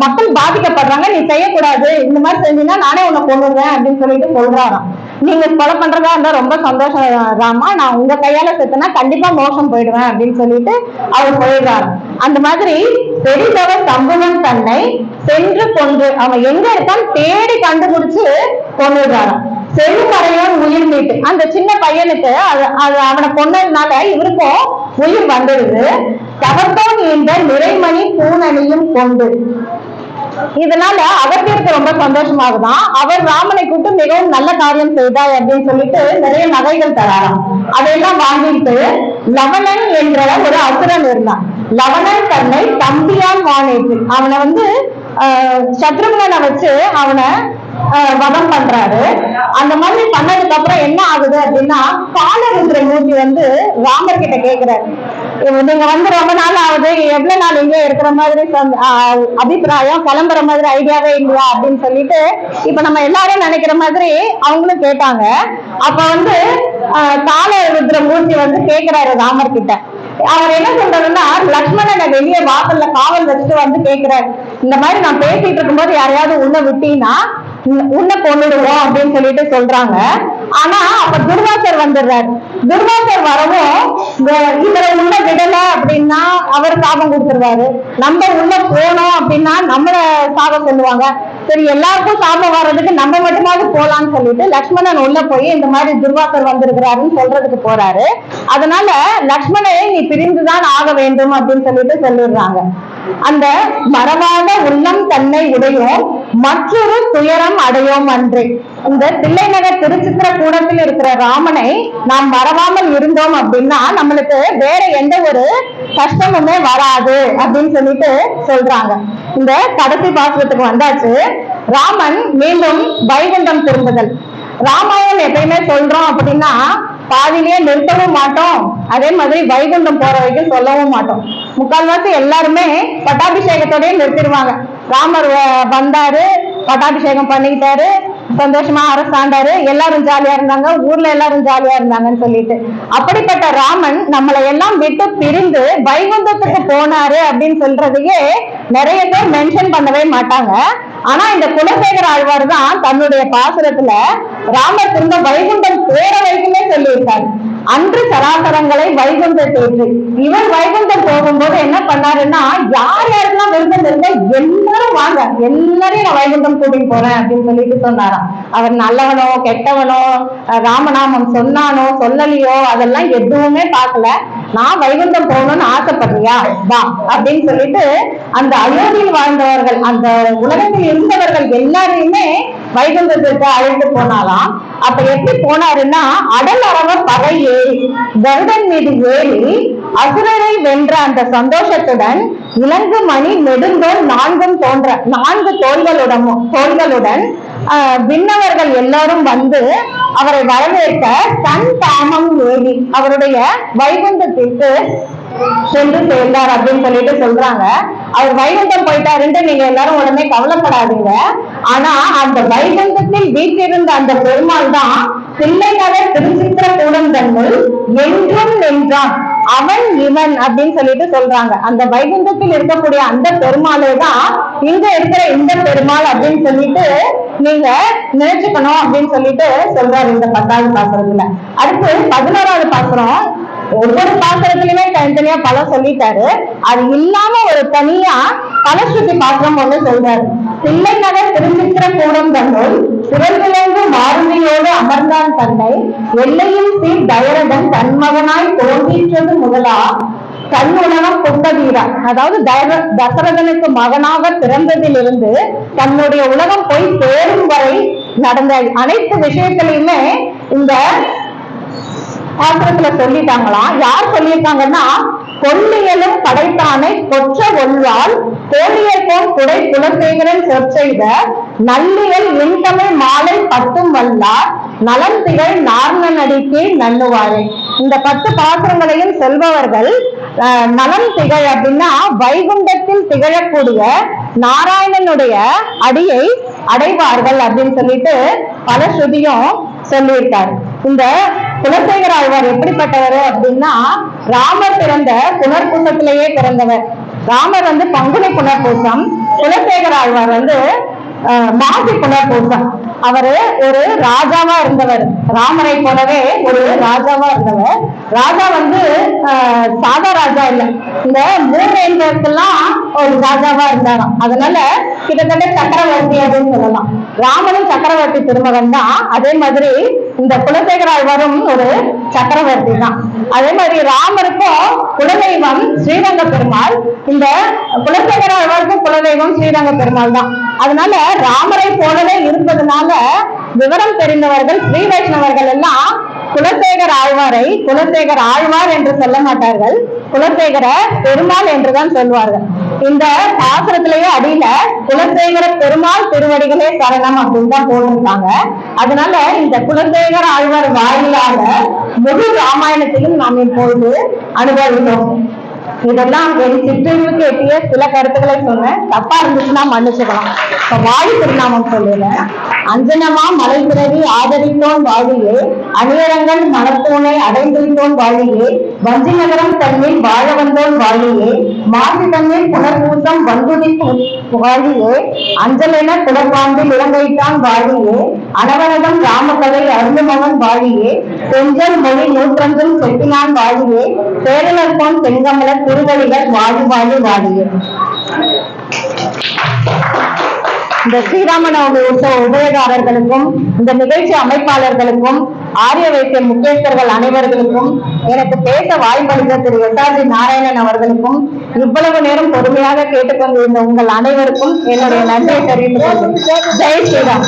மக்கள் பாதிக்கப்படுறாங்க, நீ செய்யக்கூடாது, இந்த மாதிரி செஞ்சீங்கன்னா நானே உன்னை கொண்டுடுவேன் அப்படின்னு சொல்லிட்டு சொல்றாராம். நீங்க கொலை பண்றதா இருந்தா ரொம்ப சந்தோஷம் ராமா, நான் உங்க கையால செத்தனா கண்டிப்பா மோசம் போயிடுவேன் அப்படின்னு சொல்லிட்டு அவர் போயிடுறாரு. அந்த மாதிரி தெரிந்தவர் சம்புவன் தன்னை சென்று கொன்று அவன் எங்க இருக்கான் தேடி கண்டுபிடிச்சு கொண்டுடுறாராம். செழுமறையோன் உயிர் மீட்டு அந்த சின்ன பையனுக்கு அவனை கொன்னதுனால இவருக்கும் உயிர் வந்துடுது. தவத்தோன் என்ற நிறைமணி பூனணியும் கொண்டு, இதனால அவருக்கு ரொம்ப சந்தோஷமாகுதான். அவர் ராமனை கூப்பிட்டு மிகவும் நல்ல காரியம் செய்தாய் அப்படின்னு சொல்லிட்டு நிறைய நகைகள் தராராம். அதையெல்லாம் வாங்கிட்டு லவணன் என்ற ஒரு அசுரன் இருந்தான். லவணன் தன்னை தம்பியால் வானேற்று அவனை சத்ருகனை வச்சு அவனை வதம் பண்றாரு. அந்த மாதிரி பண்ணதுக்கு அப்புறம் என்ன ஆகுது அப்படின்னா, காலருத்ரமூர்த்தி ராமர் கிட்ட கேக்குறாரு, நீங்க ரொம்ப நாள் ஆகுது, எவ்வளவு நாள் இங்கே இருக்கிற மாதிரி அபிப்பிராயம், கிளம்புற மாதிரி ஐடியாவே இல்லையா அப்படின்னு சொல்லிட்டு இப்ப நம்ம எல்லாரும் நினைக்கிற மாதிரி அவங்களும் கேட்டாங்க. அப்ப காலருத்ரமூர்த்தி கேக்குறாரு ராமர் கிட்ட. அவர் என்ன சொல்றாருன்னா, லக்ஷ்மணனை வெளியே வாசல்ல காவல் வச்சுட்டு கேக்குறாரு, இந்த மாதிரி நான் பேசிட்டு இருக்கும்போது யாரையாவது உள்ள விட்டீங்கன்னா உன்னை கொண்டுடுவோம் அப்படின்னு சொல்லிட்டு சொல்றாங்க. ஆனா அப்ப துர்வாசர் வந்துடுறாரு. துர்வாசர் வரவும் இவரை உள்ள விடல அப்படின்னா அவர் சாபம் கொடுத்துருவாரு, நம்ம உள்ள போனோம் அப்படின்னா நம்மள சாபம் சொல்லுவாங்க. சரி, எல்லாருக்கும் சாபம் வர்றதுக்கு நம்ம மட்டுமாவது போலான்னு சொல்லிட்டு லக்ஷ்மணன் உள்ள போய் இந்த மாதிரி துர்வாசர் வந்திருக்கிறாருன்னு சொல்றதுக்கு போறாரு. அதனால லக்ஷ்மணனை நீ பிரிந்துதான் ஆக வேண்டும் அப்படின்னு சொல்லிட்டு சொல்லிடுறாங்க. அந்த மறவாத உள்ளம் தன்னை உடையோம் மற்றொரு துயரம் அடையோம் அன்று. இந்த தில்லைநகர் திருச்சித்திர கூடத்தில் இருக்கிற ராமனை நாம் மறவாமல் இருந்தோம் அப்படின்னா நம்மளுக்கு வேற எந்த ஒரு கஷ்டமுமே வராது அப்படின்னு சொல்லிட்டு சொல்றாங்க. இந்த கடைசி பாசுரத்துக்கு வந்தாச்சு. ராமன் மீண்டும் வைகுண்டம் திரும்புதல். ராமாயணம் எப்பயுமே சொல்றோம் அப்படின்னா பாதிலேயே நிறுத்தவும் மாட்டோம், அதே மாதிரி வைகுண்டம் போற வரைக்கும் சொல்லவும் மாட்டோம். முக்கால்வாசி எல்லாருமே பட்டாபிஷேகத்தோடய நிறுத்திடுவாங்க. ராமர் வந்தாரு, பட்டாபிஷேகம் பண்ணிக்கிட்டாரு, சந்தோஷமா அரசாண்டாரு, எல்லாரும் ஜாலியா இருந்தாங்க, ஊர்ல எல்லாரும் ஜாலியா இருந்தாங்கன்னு சொல்லிட்டு. அப்படிப்பட்ட ராமன் நம்மளை எல்லாம் விட்டு பிரிந்து வைகுண்டத்துக்கு போனாரு அப்படின்னு சொல்றதையே நிறைய பேர் மென்ஷன் பண்ணவே மாட்டாங்க. ஆனா இந்த குலசேகர ஆழ்வார் தான் தன்னுடைய பாசுரத்துல ராமர் திரும்ப வைகுண்டம் போற வரைக்குமே சொல்லியிருக்காரு. அன்று சராசரங்களை வைகுண்டம் தேற்றி இவர் வைகுண்டம் போகும்போது என்ன பண்ணாருன்னா, யார் யாருக்கெல்லாம் விருப்பம் இருந்தா எல்லாரும் வாங்க, எல்லாரையும் நான் வைகுண்டம் கூட்டிட்டு போறேன் அப்படின்னு சொல்லிட்டு சொன்னாராம். அவர் நல்லவனோ கெட்டவனோ ராமநாமம் சொன்னானோ சொல்லலையோ அதெல்லாம் எதுவுமே பார்க்கல. நான் வைகுண்டம் போகணும்னு ஆசைப்படுறியா வா அப்படின்னு சொல்லிட்டு அந்த அயோத்தியில் வாழ்ந்தவர்கள், அந்த உலகத்தில் இருந்தவர்கள் எல்லாரையுமே வைகுண்டத்திற்கு அழைத்து போனாலாம். அப்ப எப்படி போனாருன்னா, அடல் அரவ பகை ஏறி கருடன் மீது ஏறி அசுரரை வென்ற அந்த சந்தோஷத்துடன் இலங்கு மணி நெடுந்தோல் 4 தோன்ற 4 தோள்களுடன் விண்ணவர்கள் எல்லாரும் அவரை வரவேற்க தன் தாமம் ஏறி அவருடைய வைகுண்டத்திற்கு சென்று சேர்ந்தார் அப்படின்னு சொல்லிட்டு சொல்றாங்க. அவர் வைகுண்டம் போயிட்டாருன்ட்டு நீங்க எல்லாரும் உடனே கவலைப்படாதீங்க. ஆனா அந்த வைகுண்டத்தில் வீட்டிருந்த அந்த பெருமாள் தான் தில்லைநகர் திருச்சித்திர கூடம் தன்னுள் என்றும் நின்றான், அவன் இவன் அப்படின்னு சொல்லிட்டு சொல்றாங்க. அந்த வைகுண்டத்தில் இருக்கக்கூடிய அந்த பெருமாளே தான் இங்க இருக்கிற இந்த பெருமாள் அப்படின்னு சொல்லிட்டு நீங்க நினைச்சுக்கணும் அப்படின்னு சொல்லிட்டு சொல்றாரு இந்த 10வது பாசுரத்துல. அடுத்து 11வது பாசுரம். ஒவ்வொரு பாசுரத்திலுமே தனித்தனியா பலம் சொல்லிட்டாரு. அது இல்லாம ஒரு தனியா பலஸ்ருதி பாசுரம் ஒண்ணு சொல்றாரு. தில்லைநகர் திருச்சித்திர கூடம் தன்னுள் சிறந்திலங்கு மாருதியோடு அமர்ந்தான் தன்னை எல்லையில் சீர் தயரதன் தன்மகனாய் தோன்றிற்றது முதலா தன் உலகம் கொண்டதீரா. அதாவது தசரதனுக்கு மகனாக பிறந்ததிலிருந்து தன்னுடைய உலகம் போய் சேரும் வரை நடந்த அனைத்து விஷயத்திலையுமே இந்த பாசுரத்துல சொல்லிட்டாங்களாம். யார் சொல்லியிருக்காங்கன்னா கொல்லியலும் படைத்தானை கொற்ற ஒல்வாள் கோழியர்கோன் குடை குலசேகரன் சொற்செய்த நல்லியல் இன்தமிழ் மாலை பத்தும் வல்லார் நலம் திகழ் நார்நடிக்கே நண்ணுவாரே. இந்த 10 பாசுரங்களையும் சொல்பவர்கள் நலம் திகழ் அப்படின்னா வைகுண்டத்தில் திகழக்கூடிய நாராயணனுடைய அடியை அடைவார்கள் அப்படின்னு சொல்லிட்டு பல ஸ்ருதியும் சொல்லியிருக்காரு. இந்த குலசேகர ஆழ்வார் எப்படிப்பட்டவர் அப்படின்னா ராமர் பிறந்த புனர்பூசத்திலேயே பிறந்தவர். ராமர் பங்குனி புனர்பூசம், குலசேகர ஆழ்வார் மாசி புனர்பூசம். அவரு ஒரு ராஜாவா இருந்தவர், ராமரை போலவே ஒரு ராஜாவா இருந்தவர். ராஜா சாதா ராஜா இல்ல, இந்த மூவேந்தருக்கெல்லாம் ஒரு ராஜாவா இருந்தாராம். அதனால கிட்டத்தட்ட சக்கரவர்த்தி அப்படின்னு சொல்லலாம். ராமனும் சக்கரவர்த்தி திருமகன் தான். அதே மாதிரி இந்த குலசேகர ஆழ்வாரும் ஒரு சக்கரவர்த்தி தான். அதே மாதிரி ராமருக்கும் குலதெய்வம் ஸ்ரீரங்க பெருமாள், இந்த குலசேகர ஆழ்வாருக்கும் குலதெய்வம் ஸ்ரீரங்க பெருமாள் தான். அதனால ராமரை போலவே இருப்பதனால விவரம் தெரிந்தவர்கள் ஸ்ரீ வைஷ்ணவர்கள் எல்லாம் குலசேகர ஆழ்வாரை குலசேகர ஆழ்வார் என்று சொல்ல மாட்டார்கள், குலசேகர பெருமாள் என்றுதான் சொல்வார்கள். இந்த சாஸ்திரத்திலேயே அடியில குலசேகர பெருமாள் திருவடிகளே சரணம் அப்படின்னு தான் போட்டிருக்காங்க. அதனால இந்த குலசேகர ஆழ்வார் வாயிலாக முழு ராமாயணத்தையும் நாம் இப்பொழுது அனுபவித்தோம். இதெல்லாம் என் சிற்றறிவுக்கு எட்டிய சில கருத்துக்களை சொன்னேன், தப்பா இருந்துச்சுன்னா மன்னிச்சுக்கலாம். இப்ப வாழி திருநாமம் சொல்லுறேன். அஞ்சனமா மலை பிறவி ஆதரித்தோன் வாழியே, அணியரங்கள் மனத்தோனை அடைந்திருந்தோன் வாழியே, வஞ்சி நகரம் தன்னில் வாழ வந்தோன் வாழியே, மாசி தன்னில் புனர்பூசம் வந்துதி வாழியே, அஞ்சலென குலப்பாண்டில் இலங்கைத்தான் வாழியே, அனவரதம் ராமகதை அருந்துமவன் வாழியே, செஞ்சல் மொழி நூற்றஞ்சும் செட்டினான் வாழியே, பேரலர்கோன் செங்கமல திருவடிகள் வாழி வாழி வாழியே. இந்த ஸ்ரீராமநவமி உற்சவ உபயதாரர்களுக்கும் இந்த நிகழ்ச்சி அமைப்பாளர்களுக்கும் ஆரிய வைத்திய முக்கியஸ்தர்கள் அனைவர்களுக்கும் எனக்கு பேச வாய்ப்பளித்த திரு எஸ்.ஆர்.ஜி. நாராயணன் அவர்களுக்கும் இவ்வளவு நேரம் பொறுமையாக கேட்டுக்கொண்டிருந்த உங்கள் அனைவருக்கும் என்னுடைய நன்றியை தெரிவித்துக் கொள்கிறேன். ஜெய் ஸ்ரீராம்.